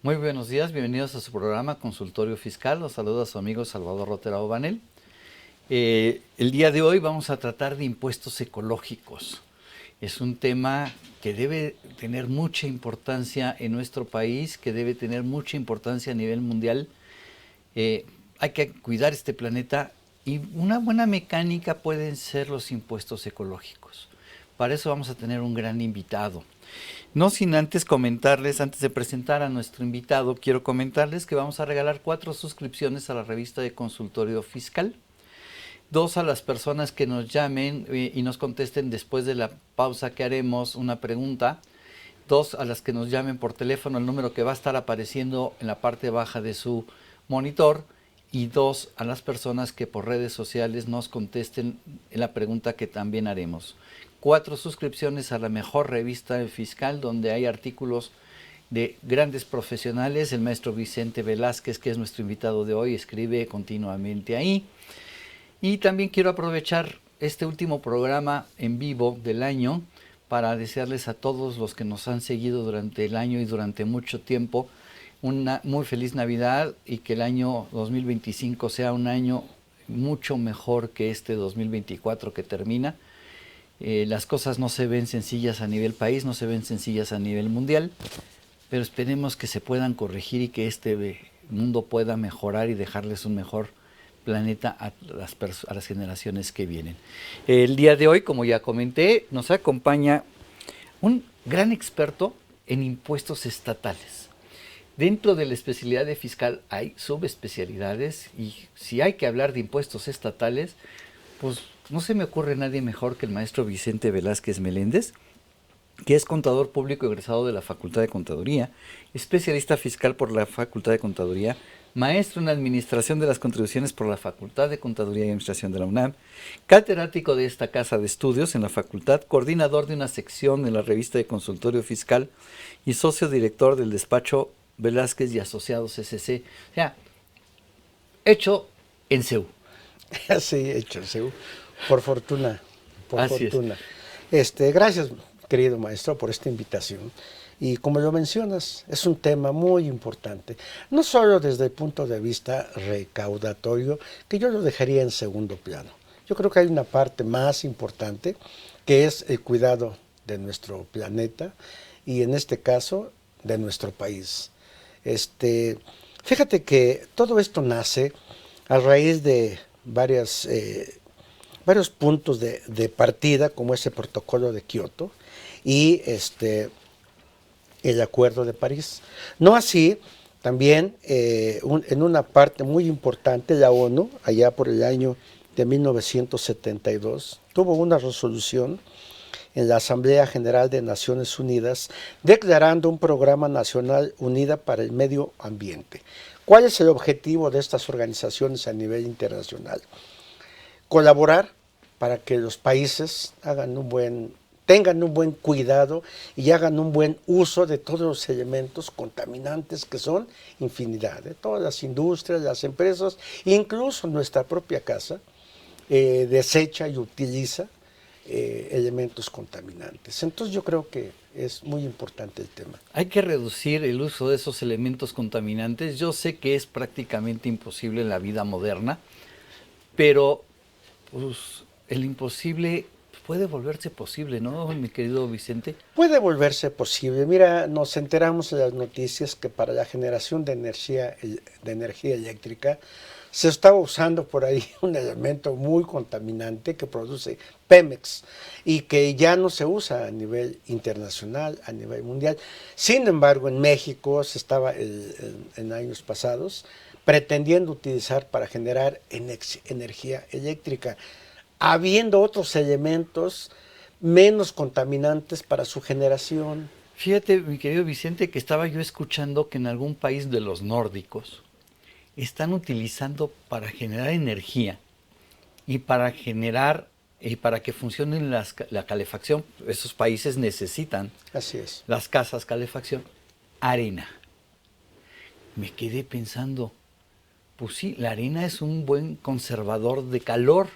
Muy buenos días, bienvenidos a su programa Consultorio Fiscal. Los saluda su amigo Salvador Rotera Obanel. El día de hoy vamos a tratar de impuestos ecológicos. Es un tema que debe tener mucha importancia en nuestro país, que debe tener mucha importancia a nivel mundial. Hay que cuidar este planeta y una buena mecánica pueden ser los impuestos ecológicos. Para eso vamos a tener un gran invitado. No sin antes comentarles, antes de presentar a nuestro invitado, quiero comentarles que vamos a regalar 4 suscripciones a la revista de Consultorio Fiscal. 2 a las personas que nos llamen y nos contesten después de la pausa que haremos una pregunta. 2 a las que nos llamen por teléfono, el número que va a estar apareciendo en la parte baja de su monitor. Y 2 a las personas que por redes sociales nos contesten en la pregunta que también haremos. 4 suscripciones a la mejor revista fiscal, donde hay artículos de grandes profesionales. El maestro Vicente Velázquez, que es nuestro invitado de hoy, escribe continuamente ahí. Y también quiero aprovechar este último programa en vivo del año para desearles a todos los que nos han seguido durante el año y durante mucho tiempo una muy feliz Navidad, y que el año 2025 sea un año mucho mejor que este 2024 que termina. Las cosas no se ven sencillas a nivel país, no se ven sencillas a nivel mundial, pero esperemos que se puedan corregir y que este mundo pueda mejorar y dejarles un mejor planeta a las generaciones que vienen. El día de hoy, como ya comenté, nos acompaña un gran experto en impuestos estatales. Dentro de la especialidad de fiscal hay subespecialidades, y si hay que hablar de impuestos estatales, pues no se me ocurre nadie mejor que el maestro Vicente Velázquez Meléndez, que es contador público egresado de la Facultad de Contaduría, especialista fiscal por la Facultad de Contaduría, maestro en Administración de las Contribuciones por la Facultad de Contaduría y Administración de la UNAM, catedrático de esta casa de estudios en la facultad, coordinador de una sección en la revista de Consultorio Fiscal y socio director del despacho Velázquez y Asociados SC. O sea, hecho en CEU. Sí, hecho, sí, por fortuna, por Así es. fortuna. Gracias, querido maestro, por esta invitación. Y como lo mencionas, es un tema muy importante, no solo desde el punto de vista recaudatorio, que yo lo dejaría en segundo plano. Yo creo que hay una parte más importante, que es el cuidado de nuestro planeta y en este caso de nuestro país. Fíjate que todo esto nace a raíz de varios puntos de partida, como ese protocolo de Kioto y el Acuerdo de París. No así, también en una parte muy importante, la ONU, allá por el año de 1972, tuvo una resolución en la Asamblea General de Naciones Unidas declarando un programa nacional unida para el medio ambiente. ¿Cuál es el objetivo de estas organizaciones a nivel internacional? Colaborar para que los países tengan un buen cuidado y hagan un buen uso de todos los elementos contaminantes, que son infinidad, de todas las industrias, las empresas, incluso nuestra propia casa desecha y utiliza elementos contaminantes. Entonces yo creo que es muy importante el tema. Hay que reducir el uso de esos elementos contaminantes. Yo sé que es prácticamente imposible en la vida moderna, pero pues, el imposible puede volverse posible, ¿no, mi querido Vicente? Puede volverse posible. Mira, nos enteramos en las noticias que para la generación de energía eléctrica se estaba usando por ahí un elemento muy contaminante que produce Pemex y que ya no se usa a nivel internacional, a nivel mundial. Sin embargo, en México se estaba en años pasados pretendiendo utilizar para generar energía eléctrica, habiendo otros elementos menos contaminantes para su generación. Fíjate, mi querido Vicente, que estaba yo escuchando que en algún país de los nórdicos están utilizando para generar energía y para que funcione la calefacción. Esos países necesitan Así es. las casas calefacción, arena. Me quedé pensando, pues sí, la arena es un buen conservador de calor,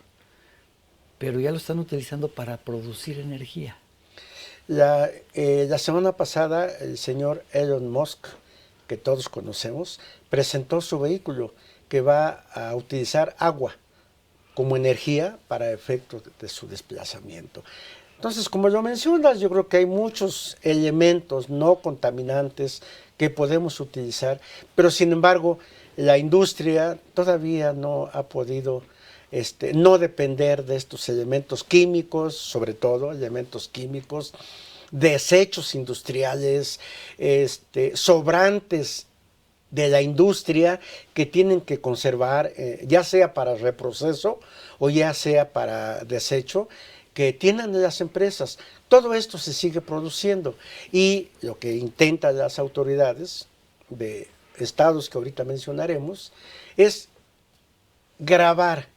pero ya lo están utilizando para producir energía. La semana pasada el señor Elon Musk que todos conocemos, presentó su vehículo que va a utilizar agua como energía para efectos de su desplazamiento. Entonces, como lo mencionas, yo creo que hay muchos elementos no contaminantes que podemos utilizar, pero sin embargo, la industria todavía no ha podido no depender de estos elementos químicos, sobre todo elementos químicos, desechos industriales, sobrantes de la industria que tienen que conservar, ya sea para reproceso o ya sea para desecho, que tienen las empresas. Todo esto se sigue produciendo y lo que intentan las autoridades de estados que ahorita mencionaremos es grabar.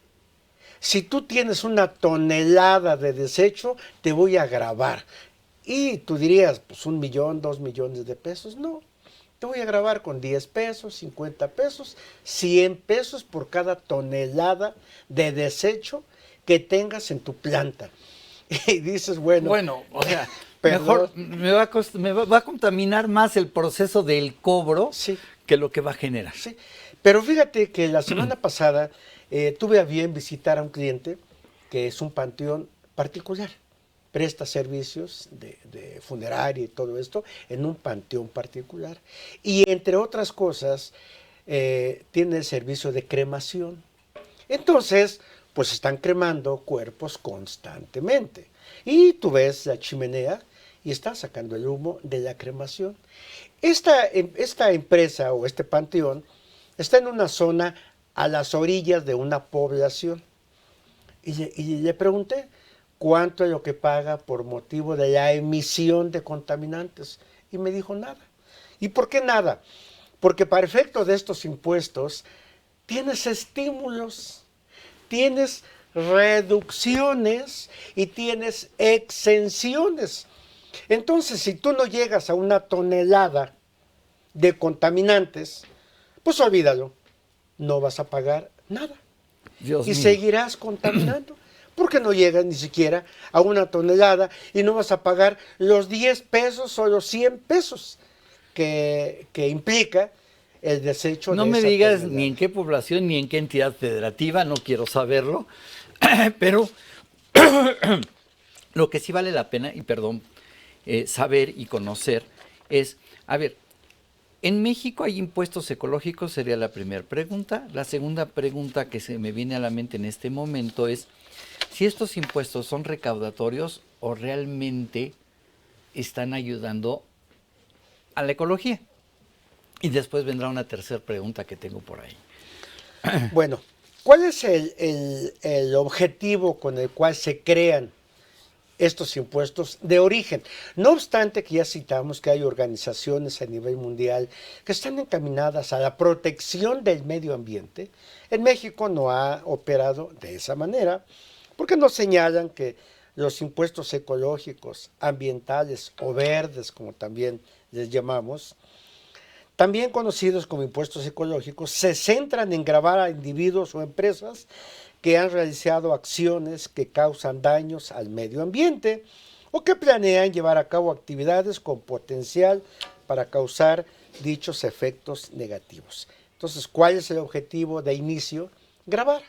Si tú tienes una tonelada de desecho, te voy a grabar. Y tú dirías, pues 1 millón, 2 millones de pesos. No, te voy a grabar con 10 pesos, 50 pesos, 100 pesos por cada tonelada de desecho que tengas en tu planta. Y dices, bueno, O sea, perdón. mejor va a contaminar más el proceso del cobro Sí, que lo que va a generar. sí. Pero fíjate que la semana pasada tuve a bien visitar a un cliente que es un panteón particular. Presta servicios de funeraria y todo esto en un panteón particular. Y entre otras cosas, tiene el servicio de cremación. Entonces, pues están cremando cuerpos constantemente. Y tú ves la chimenea y está sacando el humo de la cremación. Esta empresa o este panteón está en una zona a las orillas de una población. Y le pregunté cuánto es lo que paga por motivo de la emisión de contaminantes. Y me dijo nada. ¿Y por qué nada? Porque para efecto de estos impuestos tienes estímulos, tienes reducciones y tienes exenciones. Entonces, si tú no llegas a una tonelada de contaminantes, pues olvídalo, no vas a pagar nada. Dios Y mío. seguirás contaminando, porque no llegas ni siquiera a una tonelada y no vas a pagar los 10 pesos o los 100 pesos que implica el desecho No de me esa digas tonelada. ni en qué población ni en qué entidad federativa, no quiero saberlo, pero lo que sí vale la pena, y perdón, saber y conocer es, a ver, ¿en México hay impuestos ecológicos? Sería la primera pregunta. La segunda pregunta que se me viene a la mente en este momento es si estos impuestos son recaudatorios o realmente están ayudando a la ecología. Y después vendrá una tercera pregunta que tengo por ahí. Bueno, ¿cuál es el objetivo con el cual se crean estos impuestos de origen? No obstante que ya citamos que hay organizaciones a nivel mundial que están encaminadas a la protección del medio ambiente, en México no ha operado de esa manera, porque nos señalan que los impuestos ecológicos, ambientales o verdes, como también les llamamos, también conocidos como impuestos ecológicos, se centran en gravar a individuos o empresas que han realizado acciones que causan daños al medio ambiente o que planean llevar a cabo actividades con potencial para causar dichos efectos negativos. Entonces, ¿cuál es el objetivo de inicio? Grabar.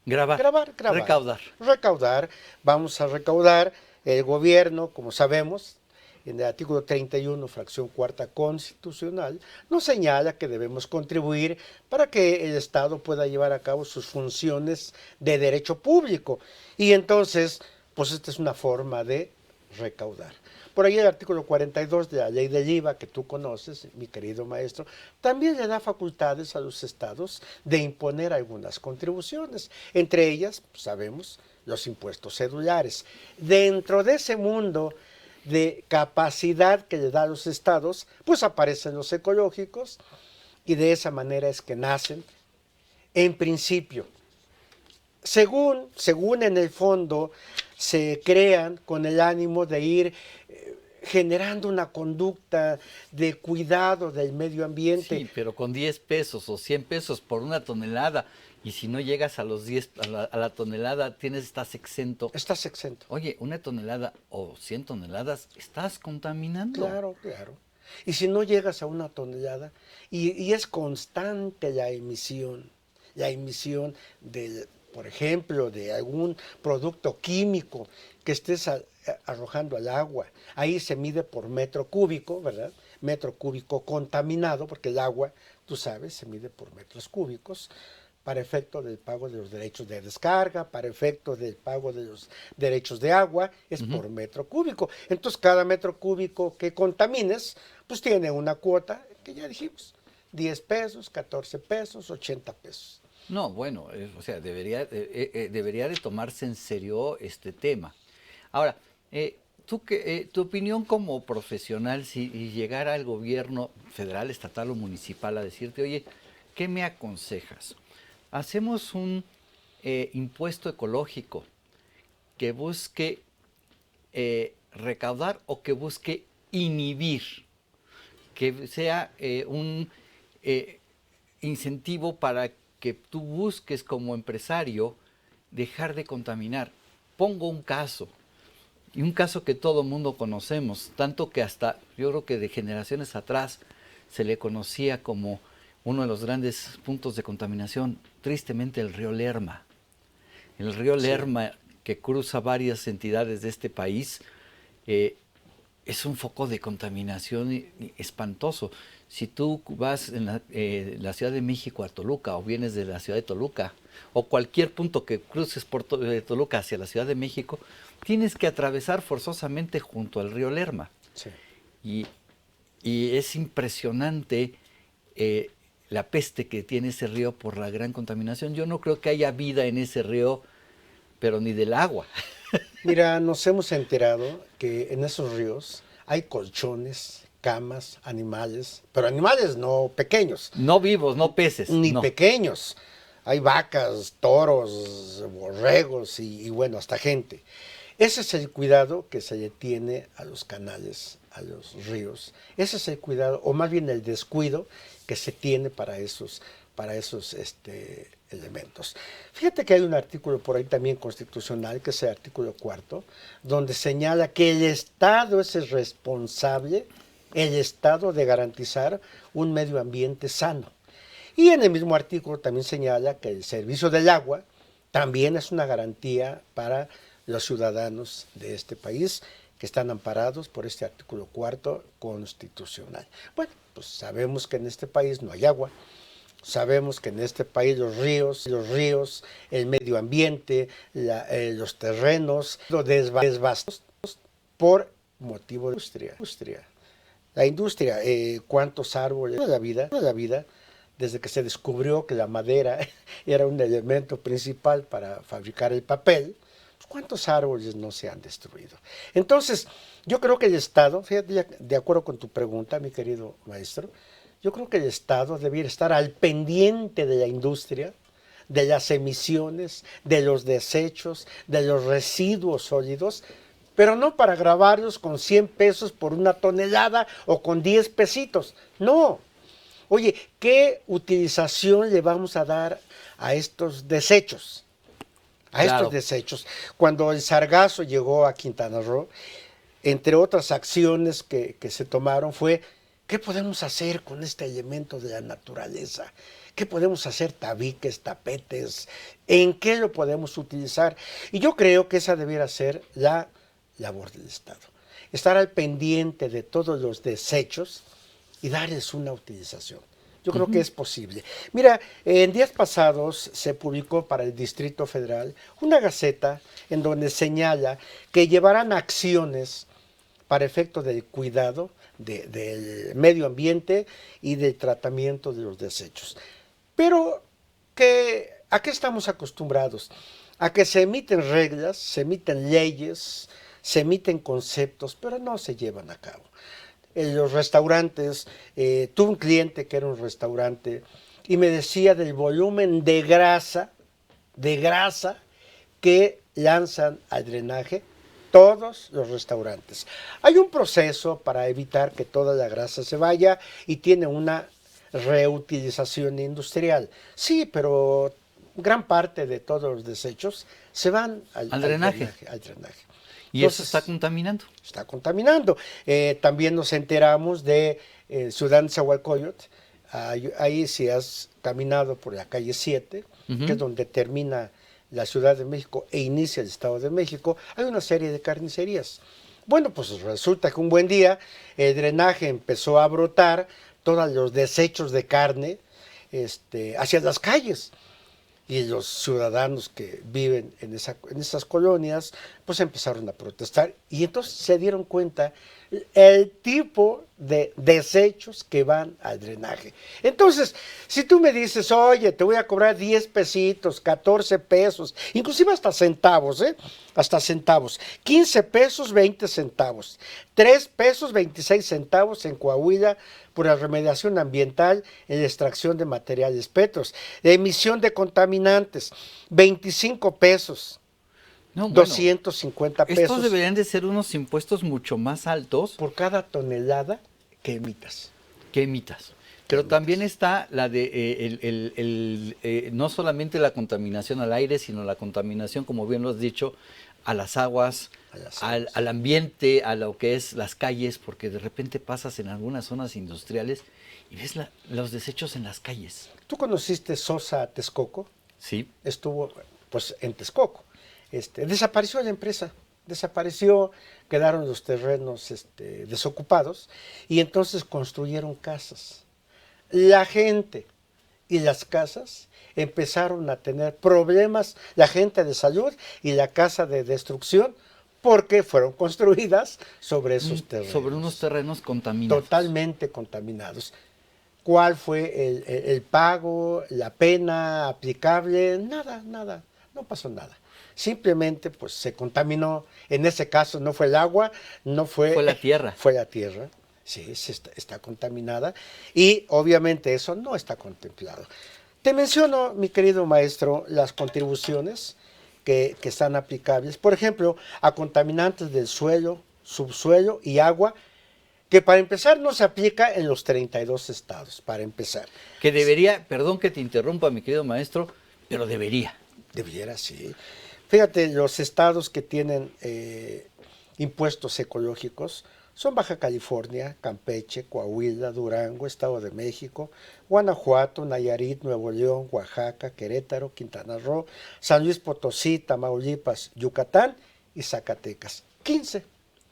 Grabar, Grabar, grabar. recaudar. Recaudar. Vamos a recaudar. El gobierno, como sabemos, en el artículo 31, fracción cuarta constitucional, nos señala que debemos contribuir para que el Estado pueda llevar a cabo sus funciones de derecho público. Y entonces, pues esta es una forma de recaudar. Por ahí el artículo 42 de la ley del IVA, que tú conoces, mi querido maestro, también le da facultades a los estados de imponer algunas contribuciones. Entre ellas, pues, sabemos, los impuestos cedulares. Dentro de ese mundo de capacidad que le da a los estados, pues aparecen los ecológicos y de esa manera es que nacen. En principio, según en el fondo, se crean con el ánimo de ir generando una conducta de cuidado del medio ambiente. Sí, pero con 10 pesos o 100 pesos por una tonelada, y si no llegas a los 10, a la tonelada, estás exento. Estás exento. Oye, una tonelada o 100 toneladas, estás contaminando. Claro, claro. Y si no llegas a 1 tonelada, y es constante la emisión del, por ejemplo, de algún producto químico que estés arrojando al agua. Ahí se mide por metro cúbico, ¿verdad? Metro cúbico contaminado, porque el agua, tú sabes, se mide por metros cúbicos para efecto del pago de los derechos de descarga, para efecto del pago de los derechos de agua, es por metro cúbico. Entonces, cada metro cúbico que contamines, pues tiene una cuota que ya dijimos, 10 pesos, 14 pesos, 80 pesos. No, bueno, o sea, debería de tomarse en serio este tema. Ahora, tu opinión como profesional, si llegara el gobierno federal, estatal o municipal a decirte, oye, ¿qué me aconsejas? Hacemos un impuesto ecológico que busque recaudar o que busque inhibir, que sea un incentivo para que tú busques como empresario dejar de contaminar. Pongo un caso, y un caso que todo mundo conocemos, tanto que hasta yo creo que de generaciones atrás se le conocía como uno de los grandes puntos de contaminación, tristemente el río Lerma. El río Lerma, que cruza varias entidades de este país, es un foco de contaminación espantoso. Si tú vas en la Ciudad de México a Toluca o vienes de la Ciudad de Toluca o cualquier punto que cruces por Toluca hacia la Ciudad de México, tienes que atravesar forzosamente junto al río Lerma. Sí. Y es impresionante la peste que tiene ese río por la gran contaminación. Yo no creo que haya vida en ese río, pero ni del agua. Mira, nos hemos enterado que en esos ríos hay colchones, camas, animales, pero animales no pequeños. No vivos, no peces. Ni no. pequeños. Hay vacas, toros, borregos y bueno, hasta gente. Ese es el cuidado que se le tiene a los canales, a los ríos. Ese es el cuidado, o más bien el descuido que se tiene para esos elementos. Fíjate que hay un artículo por ahí también constitucional, que es el artículo 4, donde señala que el Estado es el responsable, el Estado, de garantizar un medio ambiente sano. Y en el mismo artículo también señala que el servicio del agua también es una garantía para los ciudadanos de este país que están amparados por este artículo 4 constitucional. Bueno, pues sabemos que en este país no hay agua, sabemos que en este país los ríos, el medio ambiente, los terrenos, desbastados por motivo de industria. La industria, ¿cuántos árboles? Toda la vida, desde que se descubrió que la madera era un elemento principal para fabricar el papel, ¿cuántos árboles no se han destruido? Entonces, yo creo que el Estado, fíjate, de acuerdo con tu pregunta, mi querido maestro, yo creo que el Estado debiera estar al pendiente de la industria, de las emisiones, de los desechos, de los residuos sólidos, pero no para grabarlos con 100 pesos por 1 tonelada o con 10 pesitos. No. Oye, ¿qué utilización le vamos a dar a estos desechos? Estos desechos. Cuando el sargazo llegó a Quintana Roo, entre otras acciones que se tomaron fue, ¿qué podemos hacer con este elemento de la naturaleza? ¿Qué podemos hacer? Tabiques, tapetes, ¿en qué lo podemos utilizar? Y yo creo que esa debiera ser la labor del Estado. Estar al pendiente de todos los desechos y darles una utilización. Yo creo que es posible. Mira, en días pasados se publicó para el Distrito Federal una gaceta en donde señala que llevarán acciones para efecto del cuidado del medio ambiente y del tratamiento de los desechos. Pero, ¿a qué estamos acostumbrados? A que se emiten reglas, se emiten leyes, se emiten conceptos, pero no se llevan a cabo. En los restaurantes, tuve un cliente que era un restaurante y me decía del volumen de grasa que lanzan al drenaje todos los restaurantes. Hay un proceso para evitar que toda la grasa se vaya y tiene una reutilización industrial. Sí, pero gran parte de todos los desechos se van al drenaje. Y eso está contaminando. Está contaminando. También nos enteramos de Ciudad Nezahualcóyotl. Ahí si has caminado por la calle 7, que es donde termina la Ciudad de México e inicia el Estado de México, hay una serie de carnicerías. Bueno, pues resulta que un buen día el drenaje empezó a brotar todos los desechos de carne hacia las calles. Y los ciudadanos que viven en esas colonias, pues empezaron a protestar. Y entonces se dieron cuenta el tipo de desechos que van al drenaje. Entonces, si tú me dices, oye, te voy a cobrar 10 pesitos, 14 pesos, inclusive hasta centavos, hasta centavos, 15 pesos, 20 centavos, 3 pesos, 26 centavos en Coahuila por la remediación ambiental en la extracción de materiales petros, de emisión de contaminantes, 25 pesos. No, bueno, 250 pesos. Estos deberían de ser unos impuestos mucho más altos. Por cada tonelada que emitas. Pero también está la de no solamente la contaminación al aire, sino la contaminación, como bien lo has dicho, a las aguas, al ambiente, a lo que es las calles, porque de repente pasas en algunas zonas industriales y ves los desechos en las calles. ¿Tú conociste Sosa Texcoco? Sí. Estuvo pues en Texcoco. Desapareció la empresa, quedaron los terrenos desocupados y entonces construyeron casas. La gente y las casas empezaron a tener problemas, la gente de salud y la casa de destrucción, porque fueron construidas sobre esos terrenos. Sobre unos terrenos contaminados. Totalmente contaminados. ¿Cuál fue el pago, la pena aplicable? Nada, no pasó nada. Simplemente pues se contaminó. En ese caso no fue el agua, fue la tierra. Fue la tierra. Sí, está contaminada y obviamente eso no está contemplado. Te menciono, mi querido maestro, las contribuciones que están aplicables, por ejemplo, a contaminantes del suelo, subsuelo y agua, que para empezar no se aplica en los 32 estados, para empezar. Que debería, perdón que te interrumpa, mi querido maestro, pero debería. Debiera, sí. Fíjate, los estados que tienen impuestos ecológicos son Baja California, Campeche, Coahuila, Durango, Estado de México, Guanajuato, Nayarit, Nuevo León, Oaxaca, Querétaro, Quintana Roo, San Luis Potosí, Tamaulipas, Yucatán y Zacatecas. 15.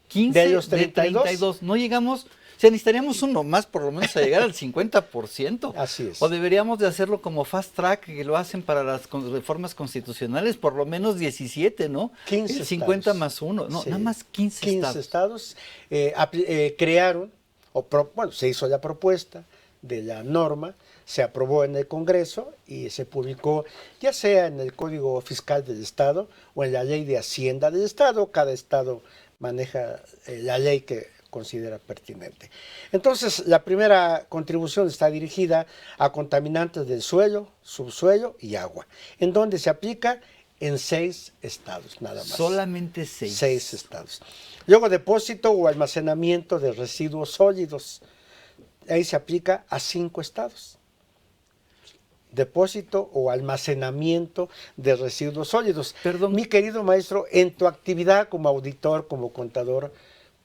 15 de los 32. De 32. No llegamos, o sea, necesitaríamos uno más por lo menos a llegar al 50%. Así es. O deberíamos de hacerlo como fast track, que lo hacen para las reformas constitucionales, por lo menos 17, ¿no? 15 el 50 estados. Más uno, no, Sí. nada más 15 estados crearon, se hizo la propuesta de la norma, se aprobó en el Congreso y se publicó ya sea en el Código Fiscal del Estado o en la Ley de Hacienda del Estado. Cada estado maneja la ley que considera pertinente. Entonces, la primera contribución está dirigida a contaminantes del suelo, subsuelo y agua, en donde se aplica en 6 estados, nada más. Solamente 6. 6 estados. Luego, depósito o almacenamiento de residuos sólidos. Ahí se aplica a 5 estados. Depósito o almacenamiento de residuos sólidos. Perdón. Mi querido maestro, en tu actividad como auditor, como contador,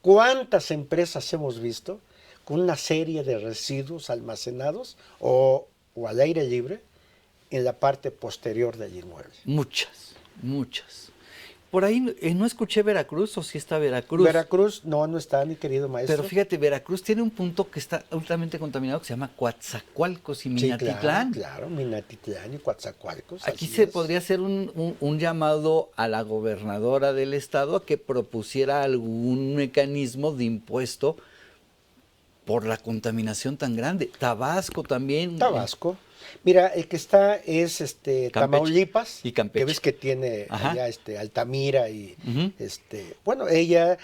¿cuántas empresas hemos visto con una serie de residuos almacenados o al aire libre en la parte posterior del inmueble? Muchas. Por ahí no escuché Veracruz, o sí está Veracruz. Veracruz no está, mi querido maestro. Pero fíjate, Veracruz tiene un punto que está altamente contaminado que se llama Coatzacoalcos y Minatitlán. Sí, claro, Minatitlán y Coatzacoalcos. Aquí se podría hacer un llamado a la gobernadora del estado a que propusiera algún mecanismo de impuesto por la contaminación tan grande. Tabasco también. Tabasco. Mira, el que está es Tamaulipas, y Campeche. Que ves que tiene allá Altamira y Uh-huh. Bueno, ella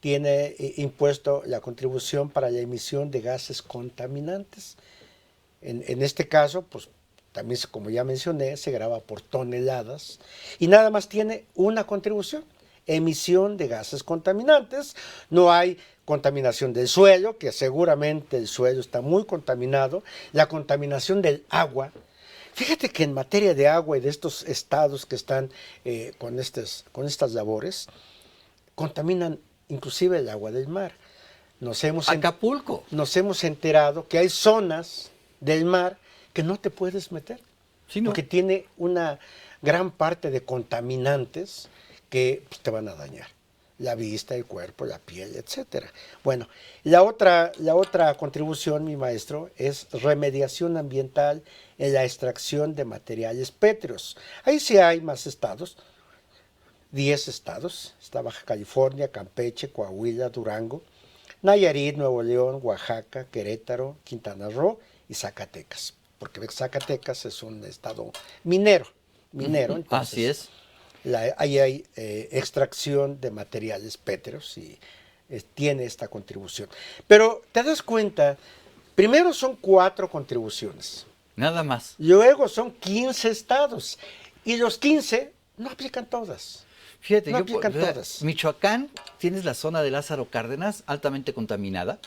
tiene impuesto la contribución para la emisión de gases contaminantes. En este caso, pues también, como ya mencioné, se graba por toneladas y nada más tiene una contribución: emisión de gases contaminantes. No hay contaminación del suelo, que seguramente el suelo está muy contaminado. La contaminación del agua. Fíjate que en materia de agua y de estos estados que están con estas labores, contaminan inclusive el agua del mar. Acapulco. Nos hemos enterado que hay zonas del mar que no te puedes meter, Sí, no. porque tiene una gran parte de contaminantes que pues, te van a dañar la vista, el cuerpo, la piel, etcétera. Bueno, la otra contribución, mi maestro, es remediación ambiental en la extracción de materiales pétreos. Ahí sí hay más estados, 10 estados, está Baja California, Campeche, Coahuila, Durango, Nayarit, Nuevo León, Oaxaca, Querétaro, Quintana Roo y Zacatecas, porque Zacatecas es un estado minero, entonces Así es. ahí hay extracción de materiales pétreos y tiene esta contribución. Pero te das cuenta, primero son 4 contribuciones, Nada más. luego son 15 estados y los 15 no aplican todas. Fíjate, No yo, aplican o sea, todas. Michoacán, tienes la zona de Lázaro Cárdenas, altamente contaminada.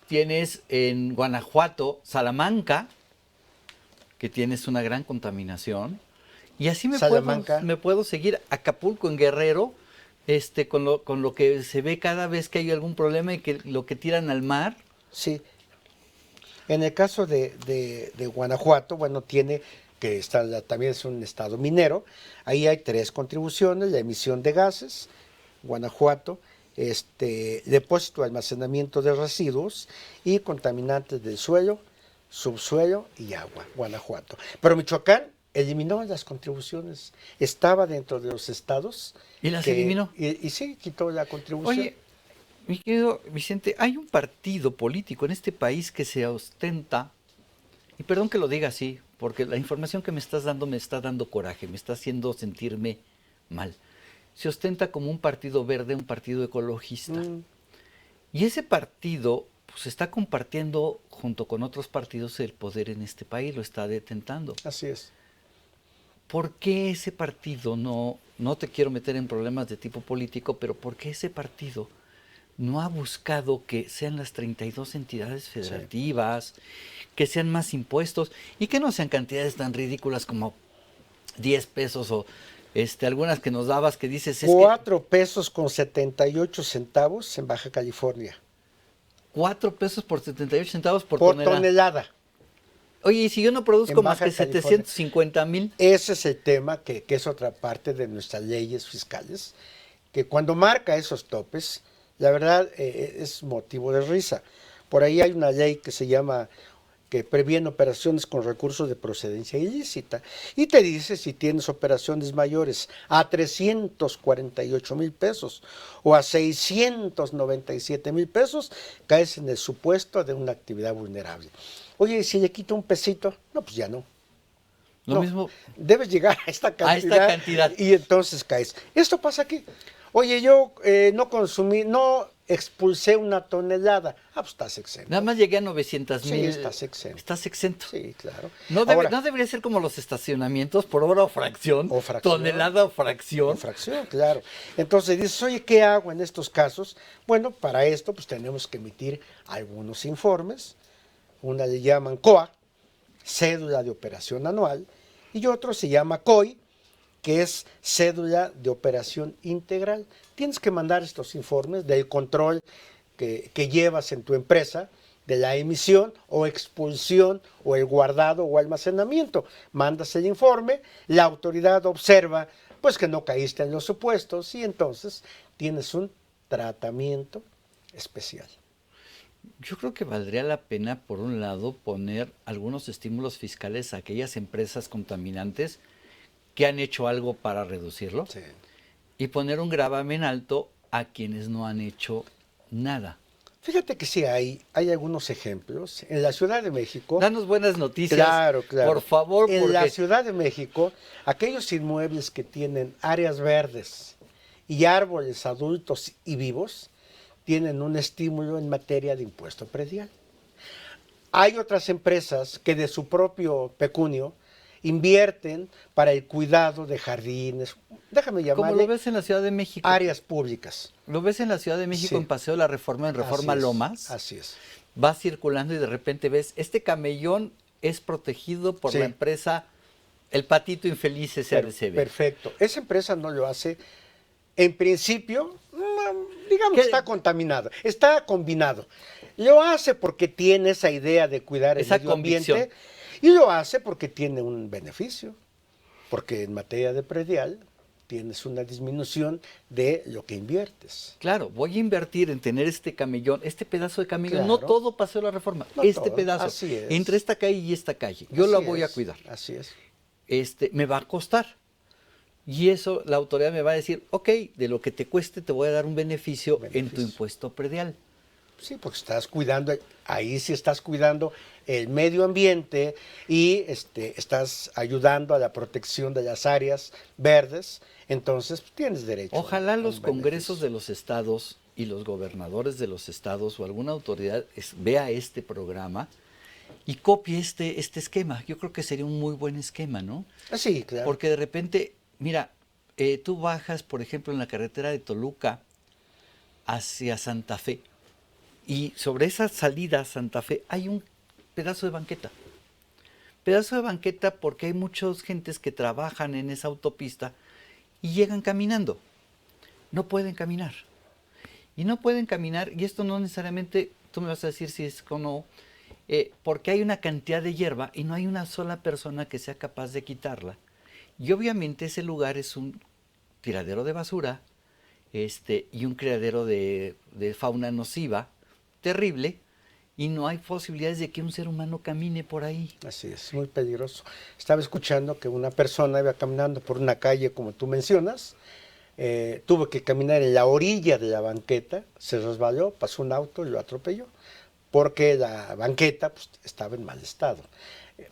Tienes en Guanajuato, Salamanca, que tienes una gran contaminación. Y así Salamanca. me puedo seguir. Acapulco, en Guerrero, con lo que se ve cada vez que hay algún problema y que lo que tiran al mar. Sí. En el caso de Guanajuato, bueno, tiene que también es un estado minero. Ahí hay 3 contribuciones: la emisión de gases, Guanajuato, depósito de almacenamiento de residuos y contaminantes del suelo, subsuelo y agua, Guanajuato. Pero Michoacán eliminó las contribuciones, estaba dentro de los estados. ¿Y las eliminó? Y sí, quitó la contribución. Oye, mi querido Vicente, hay un partido político en este país que se ostenta, y perdón que lo diga así, porque la información que me estás dando me está dando coraje, me está haciendo sentirme mal. Se ostenta como un partido verde, un partido ecologista. Y ese partido pues está compartiendo junto con otros partidos el poder en este país, lo está detentando. Así es. ¿Por qué ese partido no te quiero meter en problemas de tipo político, pero por qué ese partido no ha buscado que sean las 32 entidades federativas, que sean más impuestos y que no sean cantidades tan ridículas como 10 pesos o algunas que nos dabas que dices... 4 pesos con 78 centavos en Baja California. 4 pesos por 78 centavos por tonelada. Oye, y si yo no produzco más que 750,000... Ese es el tema que es otra parte de nuestras leyes fiscales, que cuando marca esos topes, la verdad es motivo de risa. Por ahí hay una ley que se llama, que previene operaciones con recursos de procedencia ilícita, y te dice si tienes operaciones mayores a 348,000 pesos o a 697,000 pesos, caes en el supuesto de una actividad vulnerable. Oye, si le quito un pesito, no, pues ya no. Lo mismo. Debes llegar a esta cantidad. Y entonces caes. Esto pasa aquí. Oye, yo no expulsé una tonelada. Ah, pues estás exento. Nada más llegué a 900,000. Sí, estás exento. Estás exento. Sí, claro. No debería ser como los estacionamientos por hora o fracción. Tonelada o fracción. O fracción, claro. Entonces dices, oye, ¿qué hago en estos casos? Bueno, para esto pues tenemos que emitir algunos informes. Una le llaman COA, cédula de operación anual, y otro se llama COI, que es cédula de operación integral. Tienes que mandar estos informes del control que llevas en tu empresa, de la emisión o expulsión o el guardado o almacenamiento. Mandas el informe, la autoridad observa pues que no caíste en los supuestos y entonces tienes un tratamiento especial. Yo creo que valdría la pena, por un lado, poner algunos estímulos fiscales a aquellas empresas contaminantes que han hecho algo para reducirlo, Sí. Y poner un gravamen alto a quienes no han hecho nada. Fíjate que sí hay algunos ejemplos. En la Ciudad de México... Danos buenas noticias, claro. por favor. En la Ciudad de México, aquellos inmuebles que tienen áreas verdes y árboles adultos y vivos, tienen un estímulo en materia de impuesto predial. Hay otras empresas que de su propio pecunio invierten para el cuidado de jardines, déjame llamarle... Como lo ves en la Ciudad de México. Áreas públicas. Lo ves en la Ciudad de México, Sí. En Paseo de la Reforma, en Reforma Lomas. Así es. Vas circulando y de repente ves, este camellón es protegido por Sí. la empresa El Patito Infeliz SADCB. Perfecto. Esa empresa no lo hace en principio, digamos, ¿Qué? está contaminado, está combinado. Lo hace porque tiene esa idea de cuidar el Esa medio convicción. ambiente y lo hace porque tiene un beneficio, porque en materia de predial tienes una disminución de lo que inviertes. Claro, voy a invertir en tener este camellón, este pedazo de camellón, no Claro, todo Paseo de la Reforma, no este todo, pedazo, así entre es, esta calle y esta calle, yo la voy a cuidar. así es. Me va a costar. Y eso la autoridad me va a decir, ok, de lo que te cueste te voy a dar un beneficio en tu Beneficio. impuesto predial. Sí, porque estás cuidando, ahí sí estás cuidando el medio ambiente y estás ayudando a la protección de las áreas verdes, entonces pues, tienes derecho Ojalá a los un congresos de beneficio. los estados y los gobernadores de los estados o alguna autoridad vea este programa y copie este esquema. Yo creo que sería un muy buen esquema, ¿no? Sí, claro. Porque de repente, mira, tú bajas, por ejemplo, en la carretera de Toluca hacia Santa Fe y sobre esa salida a Santa Fe hay un pedazo de banqueta. Pedazo de banqueta porque hay muchas gentes que trabajan en esa autopista y llegan caminando. No pueden caminar. Y no pueden caminar, y esto no necesariamente, tú me vas a decir si es o no, porque hay una cantidad de hierba y no hay una sola persona que sea capaz de quitarla. Y obviamente ese lugar es un tiradero de basura y un criadero de fauna nociva terrible, y no hay posibilidades de que un ser humano camine por ahí. Así es, muy peligroso. Estaba escuchando que una persona iba caminando por una calle, como tú mencionas, tuvo que caminar en la orilla de la banqueta, se resbaló, pasó un auto y lo atropelló, porque la banqueta pues, estaba en mal estado,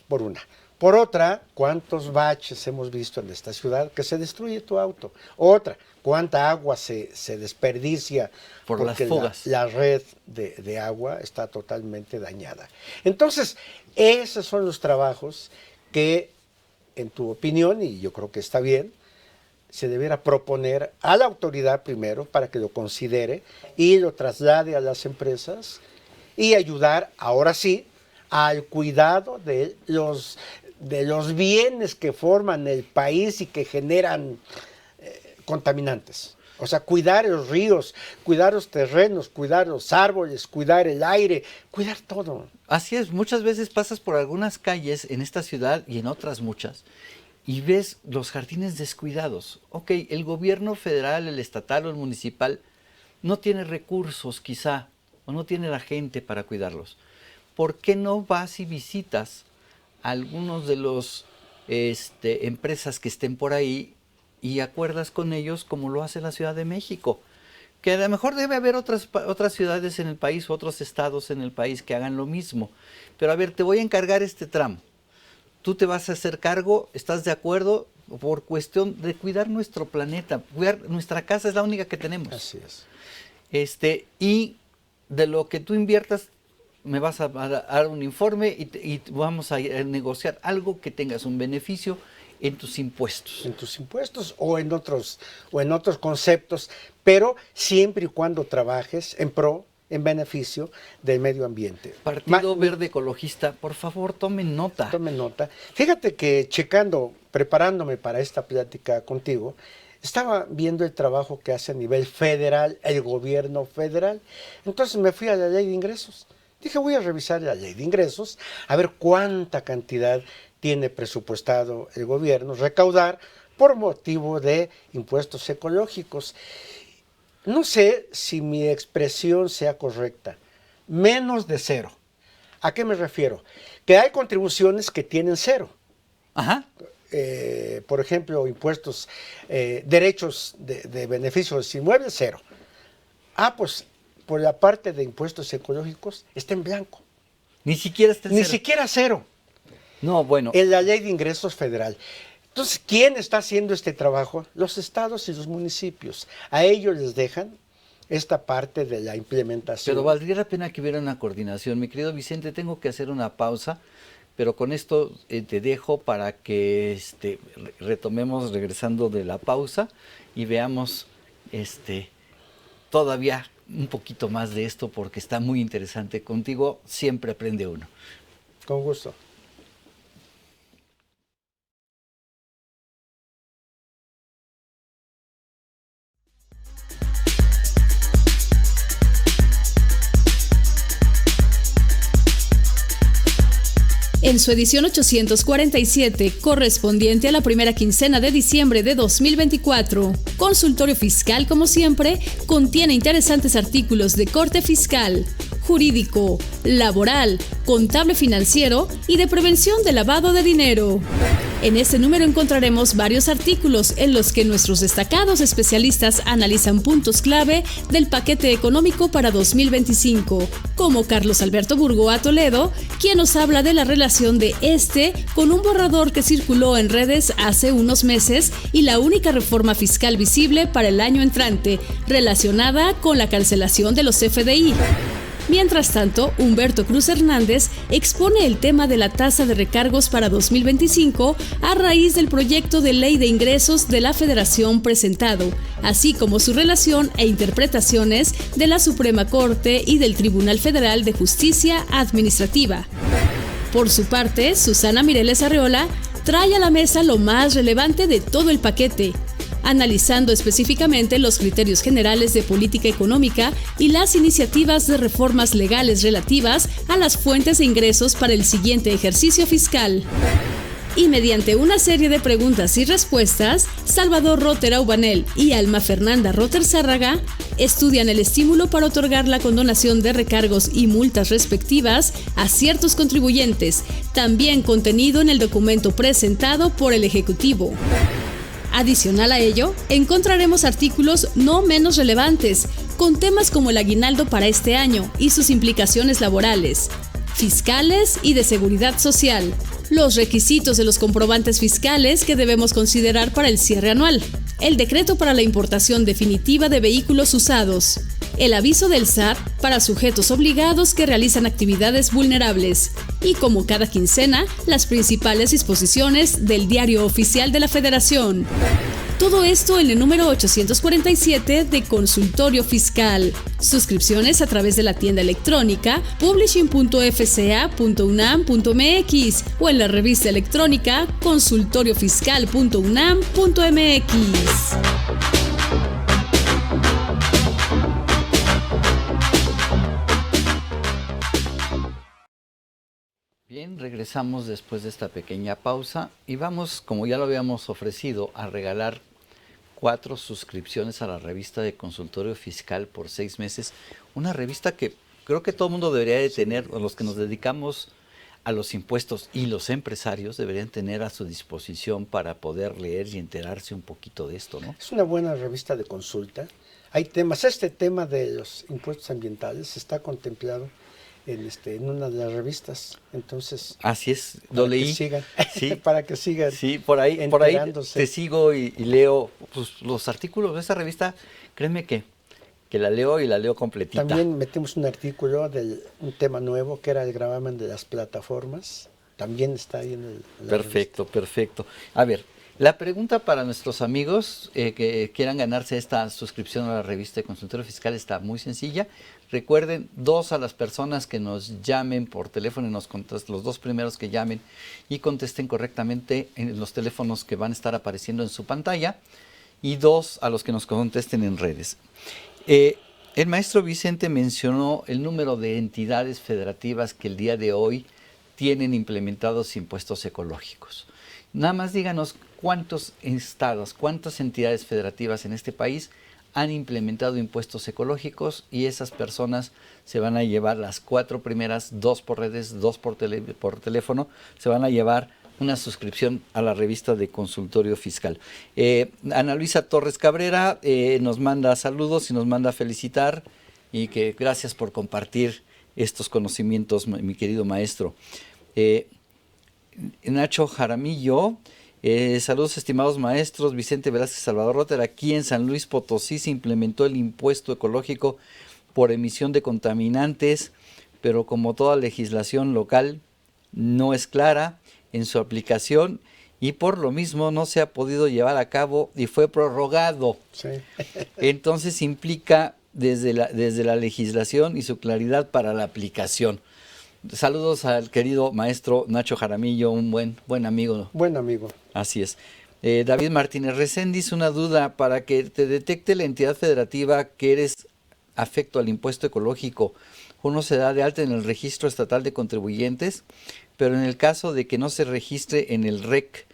por una. Por otra, ¿cuántos baches hemos visto en esta ciudad que se destruye tu auto? Otra, ¿cuánta agua se desperdicia Por las porque fugas. la red de agua está totalmente dañada? Entonces, esos son los trabajos que, en tu opinión, y yo creo que está bien, se debiera proponer a la autoridad primero para que lo considere y lo traslade a las empresas y ayudar, ahora sí, al cuidado de los bienes que forman el país y que generan contaminantes. O sea, cuidar los ríos, cuidar los terrenos, cuidar los árboles, cuidar el aire, cuidar todo. Así es, muchas veces pasas por algunas calles en esta ciudad y en otras muchas y ves los jardines descuidados. Ok, el gobierno federal, el estatal o el municipal no tiene recursos quizá o no tiene la gente para cuidarlos. ¿Por qué no vas y visitas a algunos de los empresas que estén por ahí y acuerdas con ellos como lo hace la Ciudad de México? Que a lo mejor debe haber otras ciudades en el país, otros estados en el país que hagan lo mismo. Pero a ver, te voy a encargar este tramo. Tú te vas a hacer cargo, ¿estás de acuerdo? Por cuestión de cuidar nuestro planeta, cuidar nuestra casa es la única que tenemos. Así es. Y de lo que tú inviertas, me vas a dar un informe y vamos a negociar algo que tengas un beneficio en tus impuestos. En tus impuestos o en otros conceptos, pero siempre y cuando trabajes en pro, en beneficio del medio ambiente. Partido Verde Ecologista, por favor, tomen nota. Tomen nota. Fíjate que checando, preparándome para esta plática contigo, estaba viendo el trabajo que hace a nivel federal el gobierno federal. Entonces me fui a la ley de ingresos. Dije, voy a revisar la ley de ingresos, a ver cuánta cantidad tiene presupuestado el gobierno recaudar por motivo de impuestos ecológicos. No sé si mi expresión sea correcta. Menos de cero. ¿A qué me refiero? Que hay contribuciones que tienen cero. Ajá. Por ejemplo, impuestos, derechos de beneficios inmuebles, cero. Pues por la parte de impuestos ecológicos está en blanco. Ni siquiera está en Ni cero. siquiera cero. No, bueno. En la ley de ingresos federal. Entonces, ¿quién está haciendo este trabajo? Los estados y los municipios. A ellos les dejan esta parte de la implementación. Pero valdría la pena que hubiera una coordinación. Mi querido Vicente, tengo que hacer una pausa, pero con esto te dejo para que retomemos regresando de la pausa y veamos todavía un poquito más de esto porque está muy interesante. Contigo siempre aprende uno. Con gusto. En su edición 847, correspondiente a la primera quincena de diciembre de 2024, Consultorio Fiscal, como siempre, contiene interesantes artículos de corte fiscal, jurídico, laboral, contable financiero y de prevención de lavado de dinero. En este número encontraremos varios artículos en los que nuestros destacados especialistas analizan puntos clave del paquete económico para 2025, como Carlos Alberto Burgoa Toledo, quien nos habla de la relación de este con un borrador que circuló en redes hace unos meses y la única reforma fiscal visible para el año entrante, relacionada con la cancelación de los FDI. Mientras tanto, Humberto Cruz Hernández expone el tema de la tasa de recargos para 2025 a raíz del proyecto de ley de ingresos de la Federación presentado, así como su relación e interpretaciones de la Suprema Corte y del Tribunal Federal de Justicia Administrativa. Por su parte, Susana Mireles Arreola trae a la mesa lo más relevante de todo el paquete, analizando específicamente los criterios generales de política económica y las iniciativas de reformas legales relativas a las fuentes de ingresos para el siguiente ejercicio fiscal. Y mediante una serie de preguntas y respuestas, Salvador Rotter Aubanel y Alma Fernanda Rotter Zárraga estudian el estímulo para otorgar la condonación de recargos y multas respectivas a ciertos contribuyentes, también contenido en el documento presentado por el Ejecutivo. Adicional a ello, encontraremos artículos no menos relevantes, con temas como el aguinaldo para este año y sus implicaciones laborales, fiscales y de seguridad social, los requisitos de los comprobantes fiscales que debemos considerar para el cierre anual, el decreto para la importación definitiva de vehículos usados, el aviso del SAT para sujetos obligados que realizan actividades vulnerables y, como cada quincena, las principales disposiciones del Diario Oficial de la Federación. Todo esto en el número 847 de Consultorio Fiscal. Suscripciones a través de la tienda electrónica publishing.fca.unam.mx o en la revista electrónica consultoriofiscal.unam.mx. Bien, regresamos después de esta pequeña pausa y vamos, como ya lo habíamos ofrecido, a regalar 4 suscripciones a la revista de Consultorio Fiscal por 6 meses. Una revista que creo que todo el mundo debería de tener, o los que nos dedicamos a los impuestos y los empresarios deberían tener a su disposición para poder leer y enterarse un poquito de esto, ¿no? Es una buena revista de consulta. Hay temas, este tema de los impuestos ambientales está contemplado en una de las revistas, entonces así es, lo leí, que sigan, sí, para que sigan, sí, por ahí te sigo y leo pues, los artículos de esa revista. Créeme que la leo y la leo completita. También metimos un artículo de un tema nuevo que era el gravamen de las plataformas, también está ahí en la perfecto, revista. Perfecto. A ver, la pregunta para nuestros amigos que quieran ganarse esta suscripción a la revista de Consultorio Fiscal está muy sencilla. Recuerden, 2 a las personas que nos llamen por teléfono y nos contesten, los 2 primeros que llamen y contesten correctamente en los teléfonos que van a estar apareciendo en su pantalla, y 2 a los que nos contesten en redes. El maestro Vicente mencionó el número de entidades federativas que el día de hoy tienen implementados impuestos ecológicos. Nada más díganos cuántos estados, cuántas entidades federativas en este país han implementado impuestos ecológicos, y esas personas se van a llevar las 4 primeras, 2 por redes, 2 por teléfono, se van a llevar una suscripción a la revista de Consultorio Fiscal. Ana Luisa Torres Cabrera nos manda saludos y nos manda felicitar, y que gracias por compartir estos conocimientos, mi querido maestro. Nacho Jaramillo, saludos estimados maestros. Vicente Velázquez, Salvador Rotter. Aquí en San Luis Potosí se implementó el impuesto ecológico por emisión de contaminantes, pero como toda legislación local no es clara en su aplicación y por lo mismo no se ha podido llevar a cabo y fue prorrogado. Sí. Entonces implica desde la legislación y su claridad para la aplicación. Saludos al querido maestro Nacho Jaramillo, un buen amigo. Buen amigo. Así es. David Martínez Reséndiz, una duda: para que te detecte la entidad federativa que eres afecto al impuesto ecológico, uno se da de alta en el registro estatal de contribuyentes, pero en el caso de que no se registre en el REC,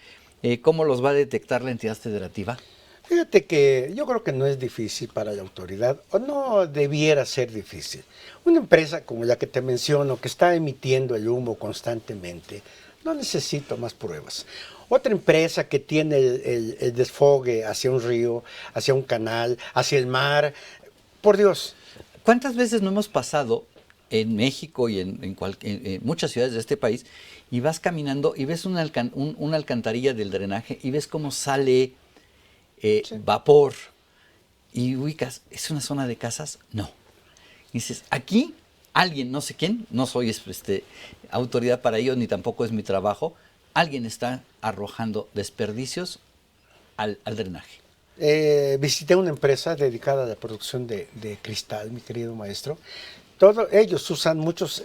¿cómo los va a detectar la entidad federativa? Fíjate que yo creo que no es difícil para la autoridad, o no debiera ser difícil. Una empresa como la que te menciono, que está emitiendo el humo constantemente, no necesita más pruebas. Otra empresa que tiene el desfogue hacia un río, hacia un canal, hacia el mar, por Dios. ¿Cuántas veces no hemos pasado en México y en muchas ciudades de este país y vas caminando y ves una alcantarilla del drenaje y ves cómo sale vapor y ubicas, ¿es una zona de casas? No. Y dices, aquí alguien, no sé quién, no soy autoridad para ello ni tampoco es mi trabajo, alguien está arrojando desperdicios al drenaje. Visité una empresa dedicada a la producción de cristal, mi querido maestro. Ellos usan muchos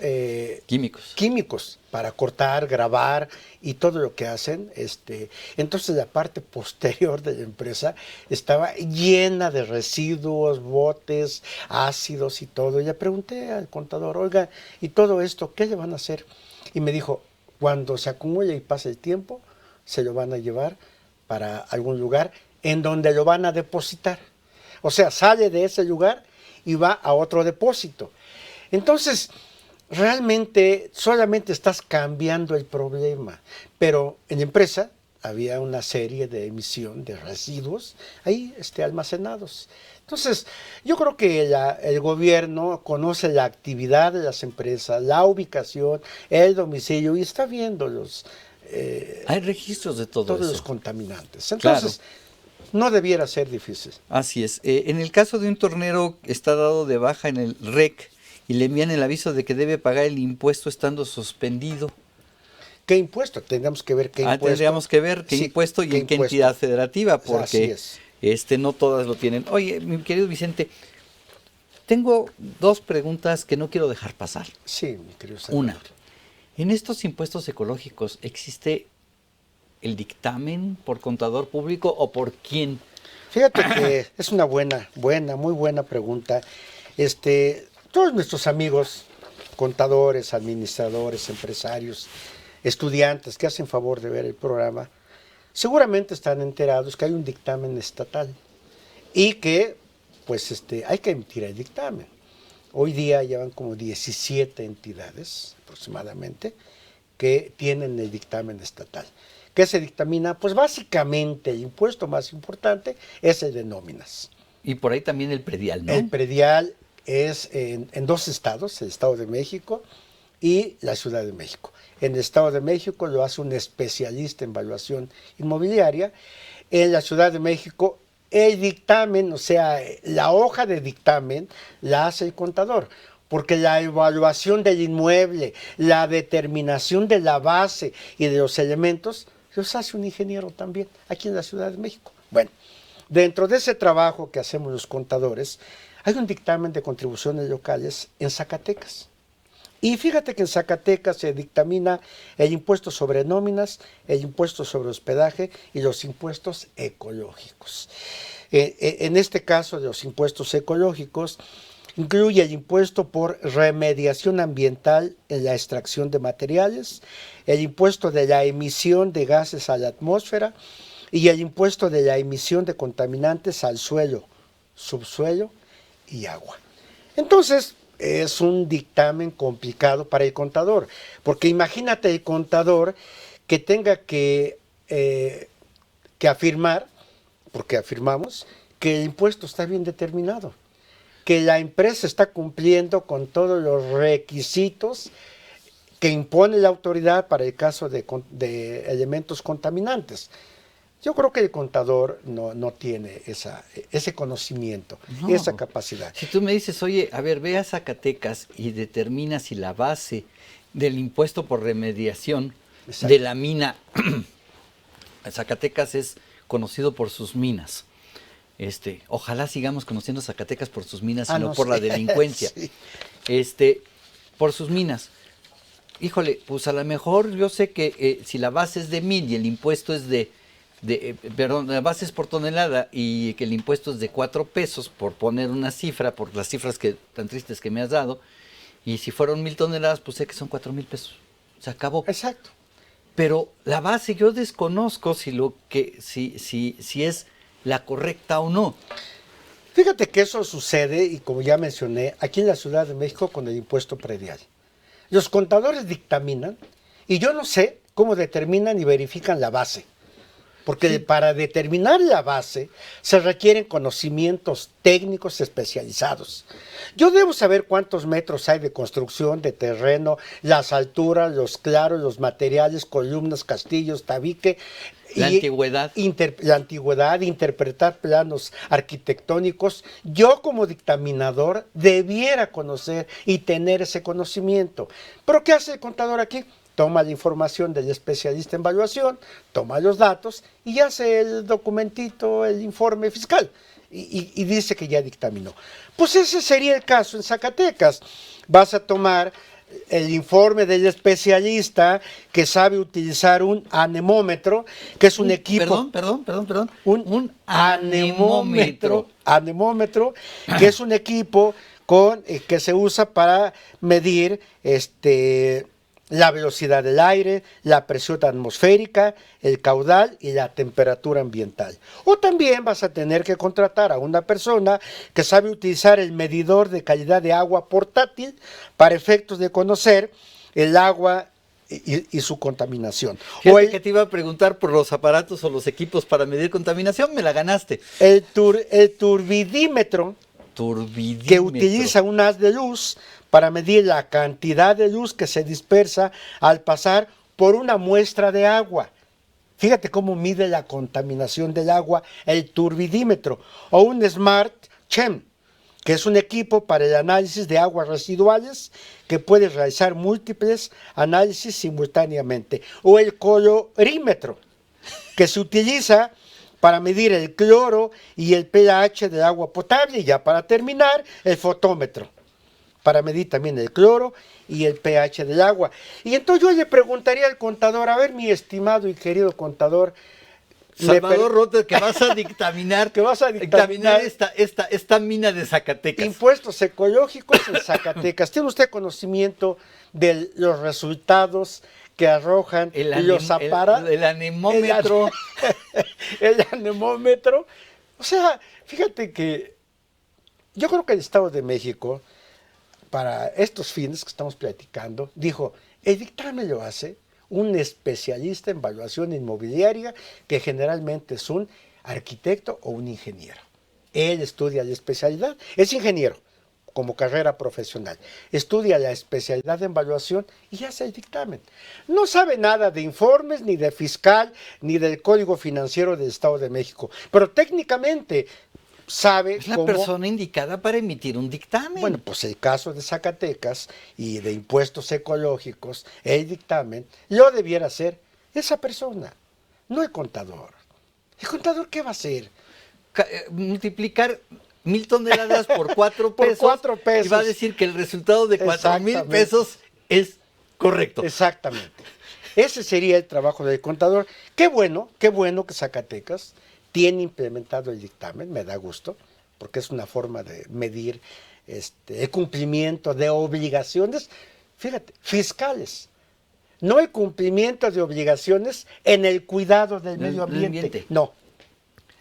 químicos para cortar, grabar y todo lo que hacen. Entonces la parte posterior de la empresa estaba llena de residuos, botes, ácidos y todo. Y le pregunté al contador, oiga, ¿y todo esto qué le van a hacer? Y me dijo, cuando se acumule y pase el tiempo, se lo van a llevar para algún lugar en donde lo van a depositar. O sea, sale de ese lugar y va a otro depósito. Entonces, realmente solamente estás cambiando el problema, pero en la empresa había una serie de emisión de residuos ahí almacenados. Entonces, yo creo que el gobierno conoce la actividad de las empresas, la ubicación, el domicilio y está viendo hay registros de todos los contaminantes. Entonces, no debiera ser difícil. Así es. En el caso de un tornero que está dado de baja en el REC y le envían el aviso de que debe pagar el impuesto estando suspendido. ¿Qué impuesto? Tendríamos que ver qué impuesto. Tendríamos que ver qué impuesto y en qué entidad federativa, porque no todas lo tienen. Oye, mi querido Vicente, tengo dos preguntas que no quiero dejar pasar. Sí, mi querido Salvador. Una, en estos impuestos ecológicos, ¿existe el dictamen por contador público o por quién? Fíjate que es una muy buena pregunta. Todos nuestros amigos, contadores, administradores, empresarios, estudiantes que hacen favor de ver el programa, seguramente están enterados que hay un dictamen estatal y que, pues, hay que emitir el dictamen. Hoy día llevan como 17 entidades aproximadamente que tienen el dictamen estatal. ¿Qué se dictamina? Pues básicamente el impuesto más importante es el de nóminas. Y por ahí también el predial, ¿no? El predial es en dos estados, el Estado de México y la Ciudad de México. En el Estado de México lo hace un especialista en valuación inmobiliaria. En la Ciudad de México el dictamen, o sea, la hoja de dictamen la hace el contador, porque la evaluación del inmueble, la determinación de la base y de los elementos, los hace un ingeniero también, aquí en la Ciudad de México. Bueno, dentro de ese trabajo que hacemos los contadores, hay un dictamen de contribuciones locales en Zacatecas. Y fíjate que en Zacatecas se dictamina el impuesto sobre nóminas, el impuesto sobre hospedaje y los impuestos ecológicos. En este caso de los impuestos ecológicos, incluye el impuesto por remediación ambiental en la extracción de materiales, el impuesto de la emisión de gases a la atmósfera y el impuesto de la emisión de contaminantes al suelo, subsuelo y agua. Entonces, es un dictamen complicado para el contador, porque imagínate el contador que tenga que afirmar, porque afirmamos, que el impuesto está bien determinado, que la empresa está cumpliendo con todos los requisitos que impone la autoridad para el caso de elementos contaminantes. Yo creo que el contador no tiene ese conocimiento, esa capacidad. Si tú me dices, oye, a ver, ve a Zacatecas y determina si la base del impuesto por remediación de la mina, Zacatecas es conocido por sus minas. Ojalá sigamos conociendo Zacatecas por sus minas y no por la delincuencia. Sí. Por sus minas. Híjole, pues a lo mejor yo sé que si la base es de 1,000 y el impuesto es perdón, la base es por tonelada y que el impuesto es de 4 pesos, por poner una cifra, por las cifras tan tristes que me has dado, y si fueron 1,000 toneladas, pues sé que son 4,000 pesos. se acabó. Exacto. Pero la base yo desconozco si es la correcta o no. Fíjate que eso sucede, y como ya mencioné, aquí en la Ciudad de México con el impuesto predial. Los contadores dictaminan y yo no sé cómo determinan y verifican la base. Porque Sí. para determinar la base se requieren conocimientos técnicos especializados. Yo debo saber cuántos metros hay de construcción, de terreno, las alturas, los claros, los materiales, columnas, castillos, tabique. La antigüedad. La antigüedad, interpretar planos arquitectónicos. Yo como dictaminador debiera conocer y tener ese conocimiento. ¿Pero qué hace el contador aquí? Toma la información del especialista en evaluación, toma los datos y hace el documentito, el informe fiscal y dice que ya dictaminó. Pues ese sería el caso en Zacatecas. Vas a tomar el informe del especialista que sabe utilizar un anemómetro, que es un equipo... Perdón. Un anemómetro, que es un equipo que se usa para medir la velocidad del aire, la presión atmosférica, el caudal y la temperatura ambiental. O también vas a tener que contratar a una persona que sabe utilizar el medidor de calidad de agua portátil para efectos de conocer el agua y su contaminación. Fíjate que te iba a preguntar por los aparatos o los equipos para medir contaminación, me la ganaste. El turbidímetro, que utiliza un haz de luz para medir la cantidad de luz que se dispersa al pasar por una muestra de agua. Fíjate cómo mide la contaminación del agua el turbidímetro. O un Smart Chem, que es un equipo para el análisis de aguas residuales que puede realizar múltiples análisis simultáneamente. O el colorímetro, que se utiliza para medir el cloro y el pH del agua potable. Y ya para terminar, el fotómetro, para medir también el cloro y el pH del agua. Y entonces yo le preguntaría al contador, a ver, mi estimado y querido contador, Salvador Rotter, que vas a dictaminar, esta mina de Zacatecas. Impuestos ecológicos en Zacatecas. ¿Tiene usted conocimiento de los resultados que arrojan los aparatos? El anemómetro. El anemómetro. O sea, fíjate que yo creo que el Estado de México, para estos fines que estamos platicando, dijo, el dictamen lo hace un especialista en evaluación inmobiliaria, que generalmente es un arquitecto o un ingeniero. Él estudia la especialidad, es ingeniero como carrera profesional, estudia la especialidad en evaluación y hace el dictamen. No sabe nada de informes, ni de fiscal, ni del Código Financiero del Estado de México, pero técnicamente sabe es la cómo... persona indicada para emitir un dictamen. Bueno, pues el caso de Zacatecas y de impuestos ecológicos, el dictamen, lo debiera hacer esa persona, no el contador. ¿El contador qué va a hacer? Multiplicar 1,000 toneladas por 4 Por pesos. 4 pesos. Y va a decir que el resultado de 4,000 pesos es correcto. Exactamente. Ese sería el trabajo del contador. Qué bueno que Zacatecas tiene implementado el dictamen, me da gusto, porque es una forma de medir el cumplimiento de obligaciones, fíjate, fiscales, no el cumplimiento de obligaciones en el cuidado del medio ambiente, no,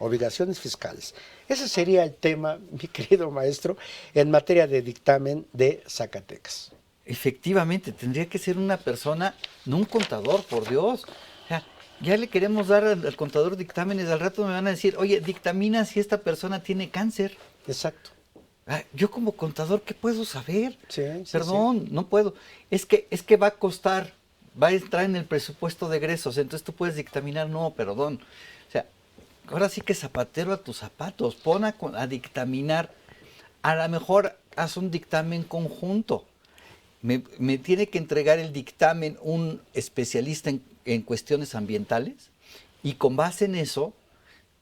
obligaciones fiscales. Ese sería el tema, mi querido maestro, en materia de dictamen de Zacatecas. Efectivamente, tendría que ser una persona, no un contador, por Dios. O sea, ya le queremos dar al contador dictámenes, al rato me van a decir, oye, dictamina si esta persona tiene cáncer. Exacto. Yo como contador, ¿qué puedo saber? Sí, Perdón, no puedo. Es que va a costar, va a entrar en el presupuesto de egresos, entonces tú puedes dictaminar, no, perdón. O sea, ahora sí que zapatero a tus zapatos, pon a dictaminar. A lo mejor haz un dictamen conjunto. Me tiene que entregar el dictamen un especialista en cuestiones ambientales y con base en eso,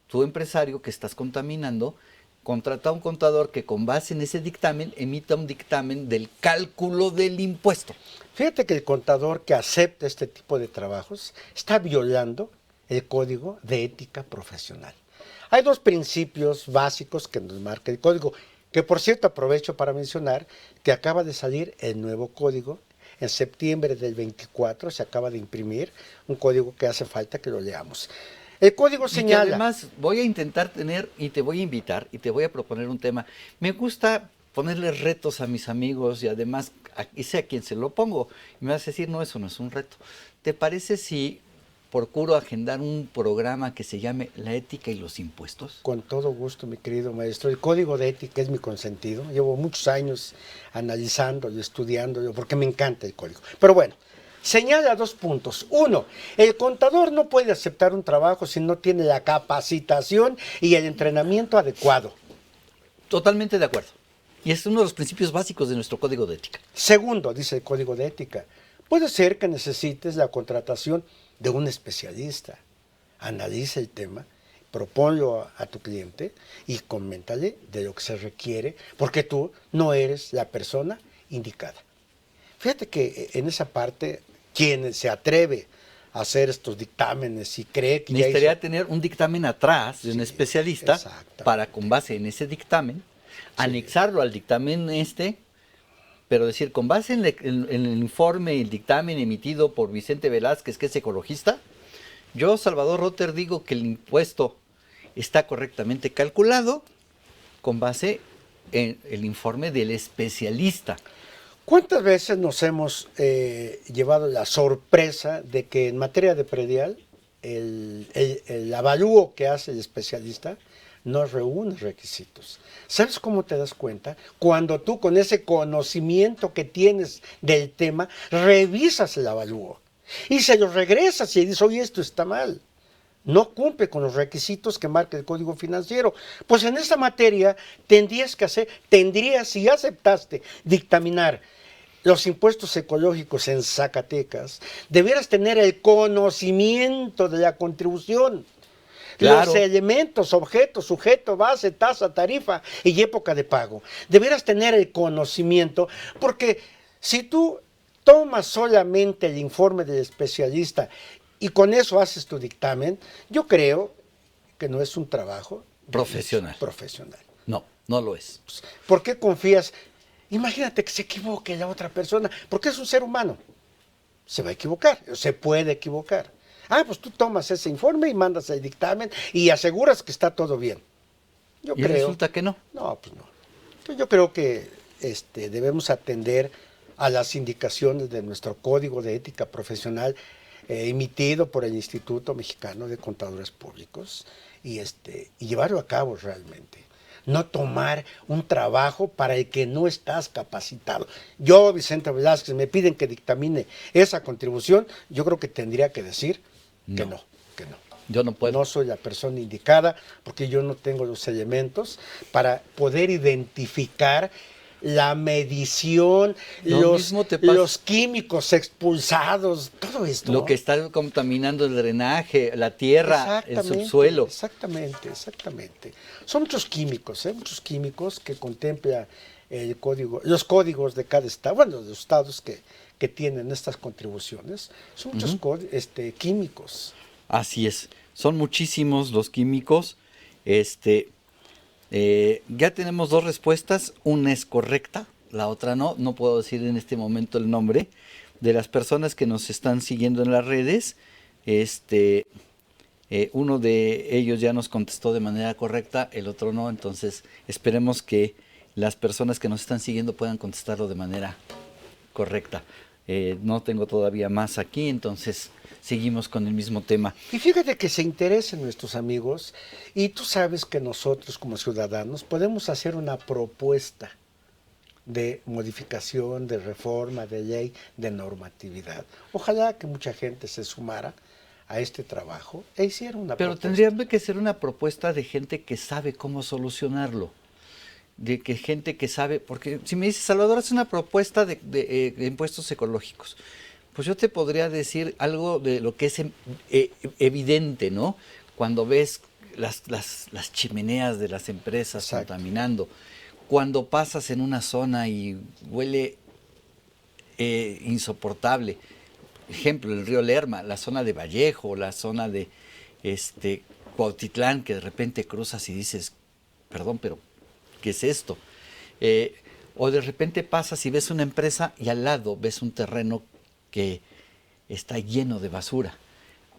tu empresario que estás contaminando, contrata a un contador que con base en ese dictamen emita un dictamen del cálculo del impuesto. Fíjate que el contador que acepta este tipo de trabajos está violando el Código de Ética Profesional. Hay 2 principios básicos que nos marca el código, que por cierto aprovecho para mencionar que acaba de salir el nuevo código, en septiembre del 24, se acaba de imprimir, un código que hace falta que lo leamos. El código Y que señala... además voy a intentar tener, y te voy a invitar, y te voy a proponer un tema. Me gusta ponerle retos a mis amigos y además, y sé a quién se lo pongo, y me vas a decir, no, eso no es un reto. ¿Te parece si procuro agendar un programa que se llame La ética y los impuestos? Con todo gusto, mi querido maestro. El código de ética es mi consentido. Llevo muchos años analizándolo, estudiándolo, porque me encanta el código. Pero bueno, señala 2 puntos. 1, el contador no puede aceptar un trabajo si no tiene la capacitación y el entrenamiento adecuado. Totalmente de acuerdo. Y es uno de los principios básicos de nuestro código de ética. 2, dice el código de ética, puede ser que necesites la contratación de un especialista. Analiza el tema, proponlo a tu cliente y coméntale de lo que se requiere, porque tú no eres la persona indicada. Fíjate que en esa parte, quien se atreve a hacer estos dictámenes y cree que Necesitaría tener un dictamen atrás de un especialista exactamente. para, con base en ese dictamen, anexarlo al dictamen pero decir, con base en el informe y el dictamen emitido por Vicente Velázquez, que es ecologista, yo, Salvador Rotter, digo que el impuesto está correctamente calculado con base en el informe del especialista. ¿Cuántas veces nos hemos llevado la sorpresa de que en materia de predial el avalúo que hace el especialista no reúne requisitos? ¿Sabes cómo te das cuenta? Cuando tú, con ese conocimiento que tienes del tema, revisas el avalúo y se lo regresas y dices, oye, esto está mal. No cumple con los requisitos que marca el Código Financiero. Pues en esta materia tendrías, si aceptaste dictaminar los impuestos ecológicos en Zacatecas, debieras tener el conocimiento de la contribución. Claro. Los elementos, objetos, sujeto, base, tasa, tarifa y época de pago. Deberás tener el conocimiento, porque si tú tomas solamente el informe del especialista y con eso haces tu dictamen, yo creo que no es un trabajo Profesional. No, no lo es. ¿Por qué confías? Imagínate que se equivoque la otra persona, porque es un ser humano. Se va a equivocar, se puede equivocar. Pues tú tomas ese informe y mandas el dictamen y aseguras que está todo bien. Yo Y creo. resulta que no. No, pues no. Entonces yo creo que debemos atender a las indicaciones de nuestro Código de Ética Profesional emitido por el Instituto Mexicano de Contadores Públicos y llevarlo a cabo realmente. No tomar un trabajo para el que no estás capacitado. Yo, Vicente Velázquez, me piden que dictamine esa contribución, yo creo que tendría que decir que no. Yo no puedo. No soy la persona indicada porque yo no tengo los elementos para poder identificar la medición, los químicos expulsados, todo esto. Lo que está contaminando el drenaje, la tierra, el subsuelo. Exactamente. Son muchos químicos que contempla el código, los códigos de cada estado, bueno, los estados que tienen estas contribuciones, son muchos químicos. Así es, son muchísimos los químicos. Ya tenemos 2 respuestas, una es correcta, la otra no puedo decir en este momento el nombre de las personas que nos están siguiendo en las redes. Uno de ellos ya nos contestó de manera correcta, el otro no, entonces esperemos que las personas que nos están siguiendo puedan contestarlo de manera correcta. No tengo todavía más aquí, entonces seguimos con el mismo tema. Y fíjate que se interesen nuestros amigos y tú sabes que nosotros como ciudadanos podemos hacer una propuesta de modificación, de reforma, de ley, de normatividad. Ojalá que mucha gente se sumara a este trabajo e hiciera una propuesta. Pero tendría que ser una propuesta de gente que sabe cómo solucionarlo. De que gente que sabe, porque si me dices, Salvador, es una propuesta de impuestos ecológicos, pues yo te podría decir algo de lo que es evidente, ¿no? Cuando ves las chimeneas de las empresas contaminando, cuando pasas en una zona y huele insoportable, ejemplo, el río Lerma, la zona de Vallejo, la zona de Cuautitlán, que de repente cruzas y dices, perdón, pero ¿qué es esto? O de repente pasas y ves una empresa y al lado ves un terreno que está lleno de basura.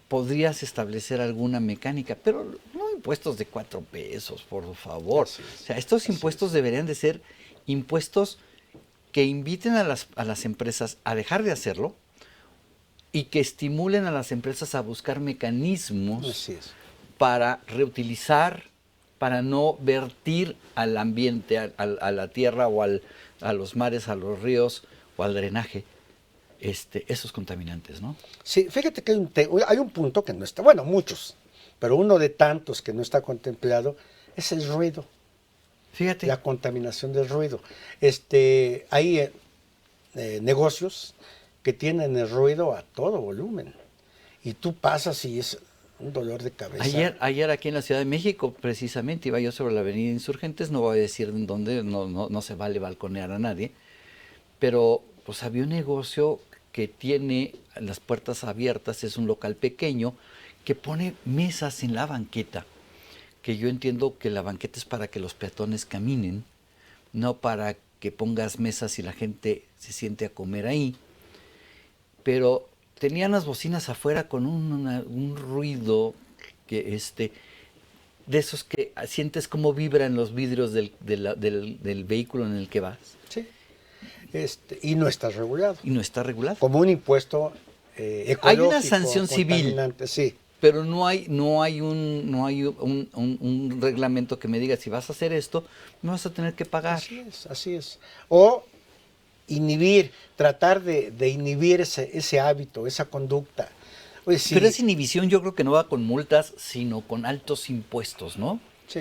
Podrías establecer alguna mecánica, pero no impuestos de 4 pesos, por favor. O sea, estos impuestos deberían de ser impuestos que inviten a las empresas a dejar de hacerlo y que estimulen a las empresas a buscar mecanismos para reutilizar, para no vertir al ambiente, a la tierra o a los mares, a los ríos o al drenaje, esos contaminantes, ¿no? Sí, fíjate que hay un punto que no está, bueno, muchos, pero uno de tantos que no está contemplado es el ruido. Fíjate. La contaminación del ruido. Hay negocios que tienen el ruido a todo volumen y tú pasas y es un dolor de cabeza. Ayer aquí en la Ciudad de México, precisamente, iba yo sobre la avenida Insurgentes, no voy a decir en dónde, no se vale balconear a nadie, pero pues había un negocio que tiene las puertas abiertas, es un local pequeño, que pone mesas en la banqueta, que yo entiendo que la banqueta es para que los peatones caminen, no para que pongas mesas y la gente se siente a comer ahí, pero tenían las bocinas afuera con un ruido que de esos que sientes cómo vibran los vidrios del vehículo en el que vas. Sí. Y no está regulado. Y no está regulado. Como un impuesto ecológico. Hay una sanción civil, sí. pero no hay un reglamento que me diga si vas a hacer esto, me vas a tener que pagar. Así es. O tratar de inhibir ese hábito, esa conducta. Oye, sí. Pero esa inhibición yo creo que no va con multas, sino con altos impuestos, ¿no? Sí.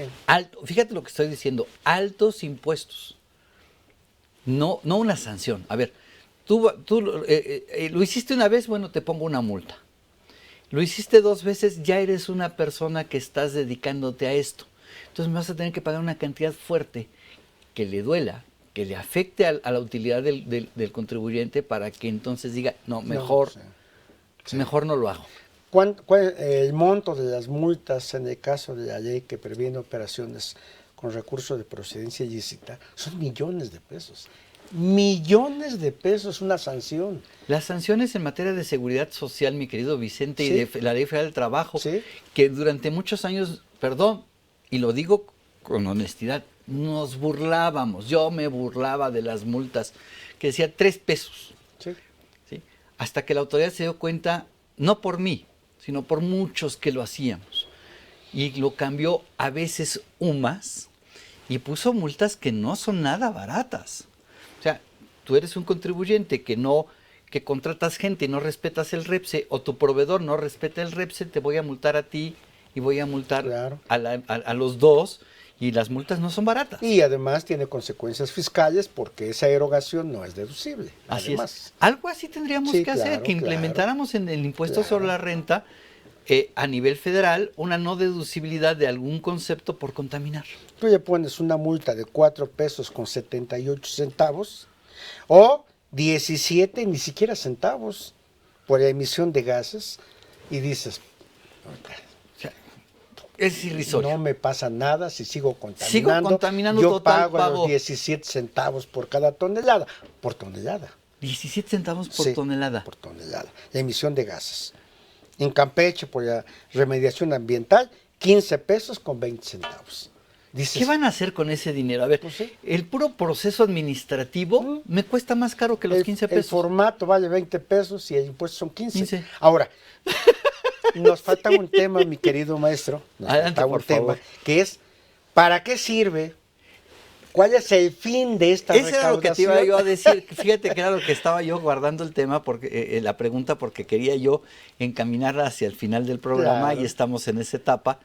Fíjate lo que estoy diciendo, altos impuestos. No una sanción. A ver, tú lo hiciste una vez, bueno, te pongo una multa. Lo hiciste 2 veces, ya eres una persona que estás dedicándote a esto. Entonces me vas a tener que pagar una cantidad fuerte que le duela, que le afecte a la utilidad del contribuyente para que entonces diga, no, mejor no lo hago. El monto de las multas en el caso de la ley que previene operaciones con recursos de procedencia ilícita son millones de pesos. Millones de pesos una sanción. Las sanciones en materia de seguridad social, mi querido Vicente, ¿Sí? Y de la Ley Federal del Trabajo, ¿Sí? Que durante muchos años, perdón, y lo digo con honestidad, nos burlábamos. Yo me burlaba de las multas que decía 3 pesos. Sí. ¿Sí? Hasta que la autoridad se dio cuenta, no por mí, sino por muchos que lo hacíamos. Y lo cambió a veces UMAS y puso multas que no son nada baratas. O sea, tú eres un contribuyente que contratas gente y no respetas el REPSE, o tu proveedor no respeta el REPSE, te voy a multar a ti y voy a multar Claro. a los dos, y las multas no son baratas. Y además tiene consecuencias fiscales porque esa erogación no es deducible. Así además. es. Algo así tendríamos que hacer, claro, que implementáramos en el impuesto Claro. sobre la renta a nivel federal una no deducibilidad de algún concepto por contaminar. Tú le pones una multa de 4 pesos con 78 centavos o 17 ni siquiera centavos por la emisión de gases y dices, O sea, es irrisorio. no me pasa nada si sigo contaminando. Sigo contaminando, yo total, pago los 17 centavos por cada tonelada. Por tonelada. 17 centavos por Sí, tonelada. Por tonelada. La emisión de gases. En Campeche, por la remediación ambiental, 15 pesos con 20 centavos. Dices, ¿Qué van a hacer con ese dinero? A ver, Pues sí. el puro proceso administrativo me cuesta más caro que los 15 El pesos. formato vale 20 pesos y el impuesto son 15. 15. Ahora, nos falta un tema, mi querido maestro. Nos Adelante, falta un por tema favor. que es, ¿para qué sirve? ¿Cuál es el fin de esta Ese era lo que te iba recaudación? yo a decir. Fíjate que era lo que estaba yo guardando el tema, porque la pregunta, porque quería yo encaminarla hacia el final del programa. Claro. Y estamos en esa etapa.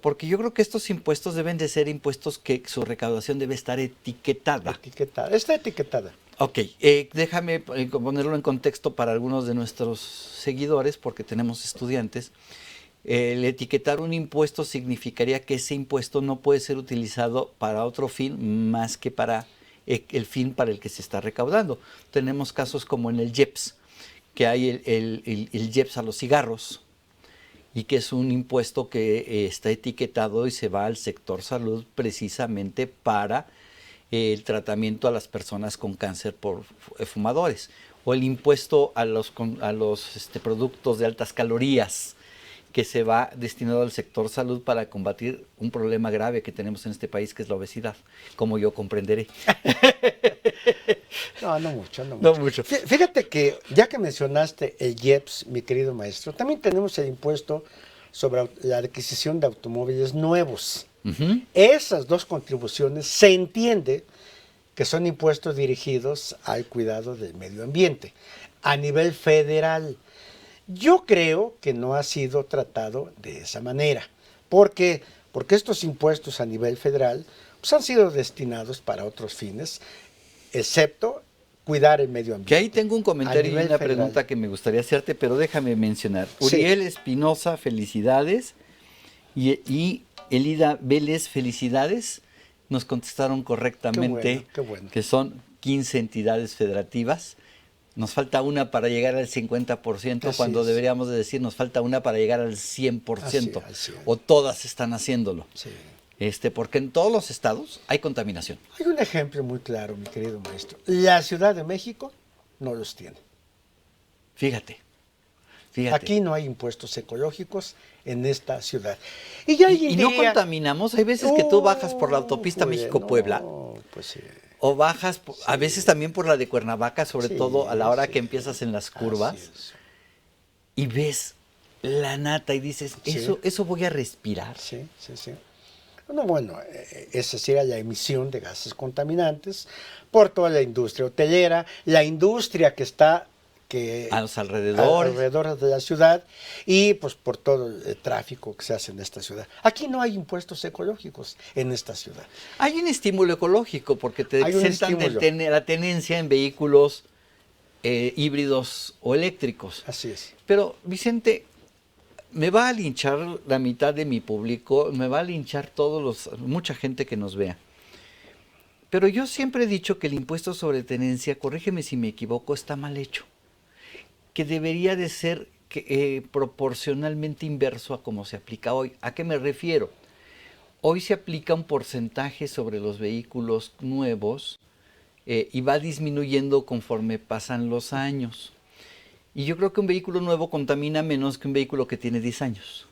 Porque yo creo que estos impuestos deben de ser impuestos que su recaudación debe estar etiquetada. Etiquetada. Está etiquetada. Ok, déjame ponerlo en contexto para algunos de nuestros seguidores, porque tenemos estudiantes. El etiquetar un impuesto significaría que ese impuesto no puede ser utilizado para otro fin más que para el fin para el que se está recaudando. Tenemos casos como en el IEPS, que hay el IEPS a los cigarros, y que es un impuesto que está etiquetado y se va al sector salud precisamente para el tratamiento a las personas con cáncer por fumadores, o el impuesto a los productos de altas calorías, que se va destinado al sector salud para combatir un problema grave que tenemos en este país, que es la obesidad, como yo comprenderé. No mucho, no No mucho. mucho. Fíjate que ya que mencionaste el IEPS, mi querido maestro, también tenemos el impuesto sobre la adquisición de automóviles nuevos. Ujú. Esas dos contribuciones se entiende que son impuestos dirigidos al cuidado del medio ambiente a nivel federal. Yo creo que no ha sido tratado de esa manera, porque estos impuestos a nivel federal pues, han sido destinados para otros fines, excepto cuidar el medio ambiente. Que ahí tengo un comentario y nivel una federal. pregunta que me gustaría hacerte, pero déjame mencionar. Sí. Uriel Espinosa, felicidades. Y Elida Vélez, felicidades. Nos contestaron correctamente Qué bueno. que son 15 entidades federativas. Nos falta una para llegar al 50%, Así cuando es. deberíamos de decir nos falta una para llegar al 100%. Al 100. O todas están haciéndolo. Sí. Porque en todos los estados hay contaminación. Hay un ejemplo muy claro, mi querido maestro. La Ciudad de México no los tiene. Fíjate. Aquí no hay impuestos ecológicos en esta ciudad. Y alguien Y no diría, contaminamos. Hay veces que tú bajas por la autopista pues, México-Puebla. no, pues sí. O bajas, a veces también por la de Cuernavaca, sobre Sí, todo a la hora sí. que empiezas en las curvas, Así es. y ves la nata y dices, Sí. eso voy a respirar. Sí. No, bueno, es decir, la emisión de gases contaminantes por toda la industria hotelera, la industria que está A los alrededores. alrededor de la ciudad y pues por todo el tráfico que se hace en esta ciudad. Aquí no hay impuestos ecológicos en esta ciudad. Hay un estímulo ecológico porque te Hay un exentan estímulo. la tenencia en vehículos híbridos o eléctricos. Así es. Pero, Vicente, me va a linchar la mitad de mi público, me va a linchar mucha gente que nos vea. Pero yo siempre he dicho que el impuesto sobre tenencia, corrígeme si me equivoco, está mal hecho. Que debería de ser proporcionalmente inverso a cómo se aplica hoy. ¿A qué me refiero? Hoy se aplica un porcentaje sobre los vehículos nuevos y va disminuyendo conforme pasan los años. Y yo creo que un vehículo nuevo contamina menos que un vehículo que tiene 10 años.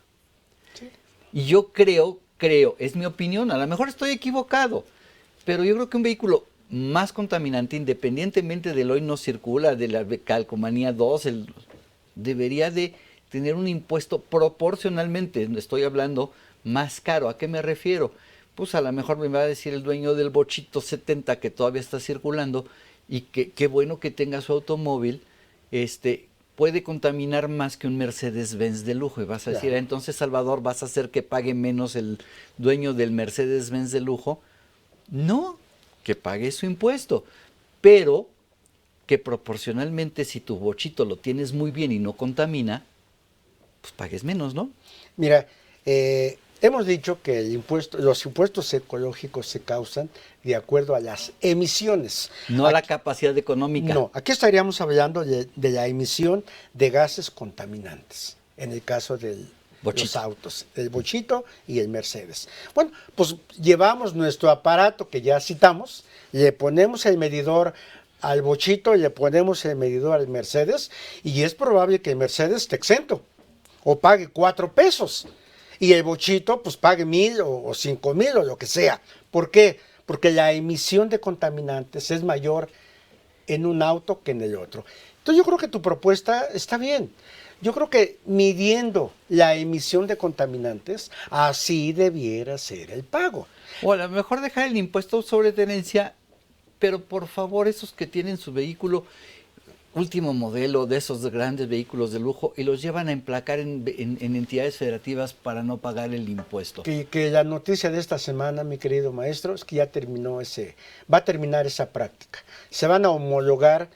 Sí. Y yo creo, es mi opinión, a lo mejor estoy equivocado, pero yo creo que un vehículo más contaminante, independientemente del hoy no circula, de la calcomanía 2, debería de tener un impuesto proporcionalmente, estoy hablando más caro. ¿A qué me refiero? Pues a lo mejor me va a decir el dueño del Bochito 70 que todavía está circulando y que qué bueno que tenga su automóvil, puede contaminar más que un Mercedes-Benz de lujo. Y vas a decir, Claro. entonces Salvador, ¿vas a hacer que pague menos el dueño del Mercedes-Benz de lujo? No, que pague su impuesto, pero que proporcionalmente si tu Bochito lo tienes muy bien y no contamina, pues pagues menos, ¿no? Mira, hemos dicho que los impuestos ecológicos se causan de acuerdo a las emisiones. No a la capacidad económica. No, aquí estaríamos hablando de la emisión de gases contaminantes, en el caso de Bochito. los autos, el Bochito y el Mercedes. Bueno, pues llevamos nuestro aparato que ya citamos, le ponemos el medidor al Bochito, le ponemos el medidor al Mercedes y es probable que el Mercedes esté exento o pague 4 pesos y el Bochito pues pague 1,000 o 5,000 o lo que sea. ¿Por qué? Porque la emisión de contaminantes es mayor en un auto que en el otro. Entonces yo creo que tu propuesta está bien. Yo creo que midiendo la emisión de contaminantes, así debiera ser el pago. O a lo mejor dejar el impuesto sobre tenencia, pero por favor esos que tienen su vehículo último modelo, de esos grandes vehículos de lujo, y los llevan a emplacar en entidades federativas para no pagar el impuesto. Que la noticia de esta semana, mi querido maestro, es que ya va a terminar esa práctica. Se van a homologar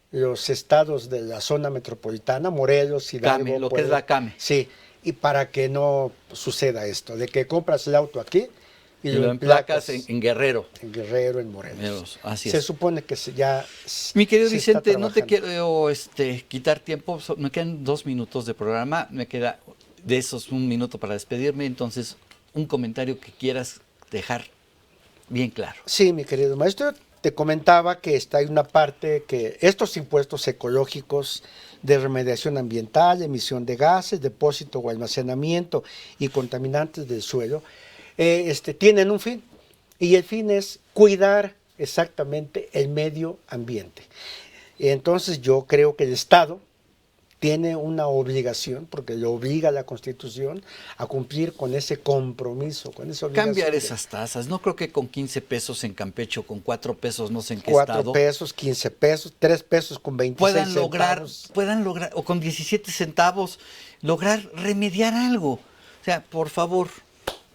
los estados de la zona metropolitana, Morelos, Hidalgo, CAME, lo que Puebla. es la CAME. Sí, y para que no suceda esto, de que compras el auto aquí Y lo emplacas en Guerrero. en Guerrero, en Morelos. Morelos, así Se es. supone que ya Mi querido se está Vicente, no te trabajando. quiero quitar tiempo, me quedan 2 minutos de programa, me queda de esos 1 minuto para despedirme, entonces un comentario que quieras dejar bien claro. Sí, mi querido maestro, te comentaba que hay una parte que estos impuestos ecológicos de remediación ambiental, emisión de gases, depósito o almacenamiento y contaminantes del suelo, tienen un fin, y el fin es cuidar exactamente el medio ambiente. Entonces yo creo que el Estado tiene una obligación, porque le obliga la Constitución a cumplir con ese compromiso, con esa obligación. Cambiar esas tasas. No creo que con 15 pesos en Campeche o con 4 pesos, no sé en qué 4 estado, pesos, 15 pesos, 3 pesos con 26 centavos. puedan lograr, o con 17 centavos, lograr remediar algo. O sea, por favor.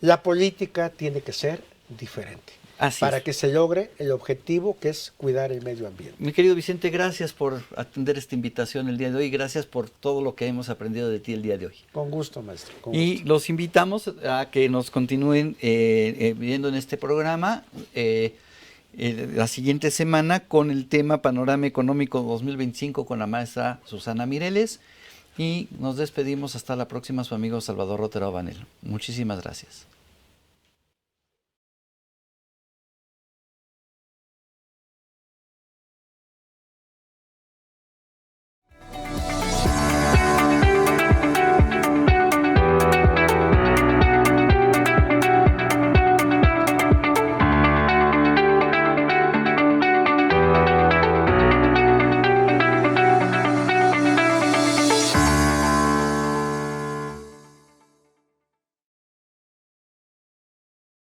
La política tiene que ser diferente. Así para es. que se logre el objetivo, que es cuidar el medio ambiente. Mi querido Vicente, gracias por atender esta invitación el día de hoy. Gracias por todo lo que hemos aprendido de ti el día de hoy. Con gusto, maestro. Con Y gusto. los invitamos a que nos continúen viendo en este programa la siguiente semana con el tema Panorama Económico 2025 con la maestra Susana Mireles. Y nos despedimos hasta la próxima, su amigo Salvador Rotera O'Banel. Muchísimas gracias.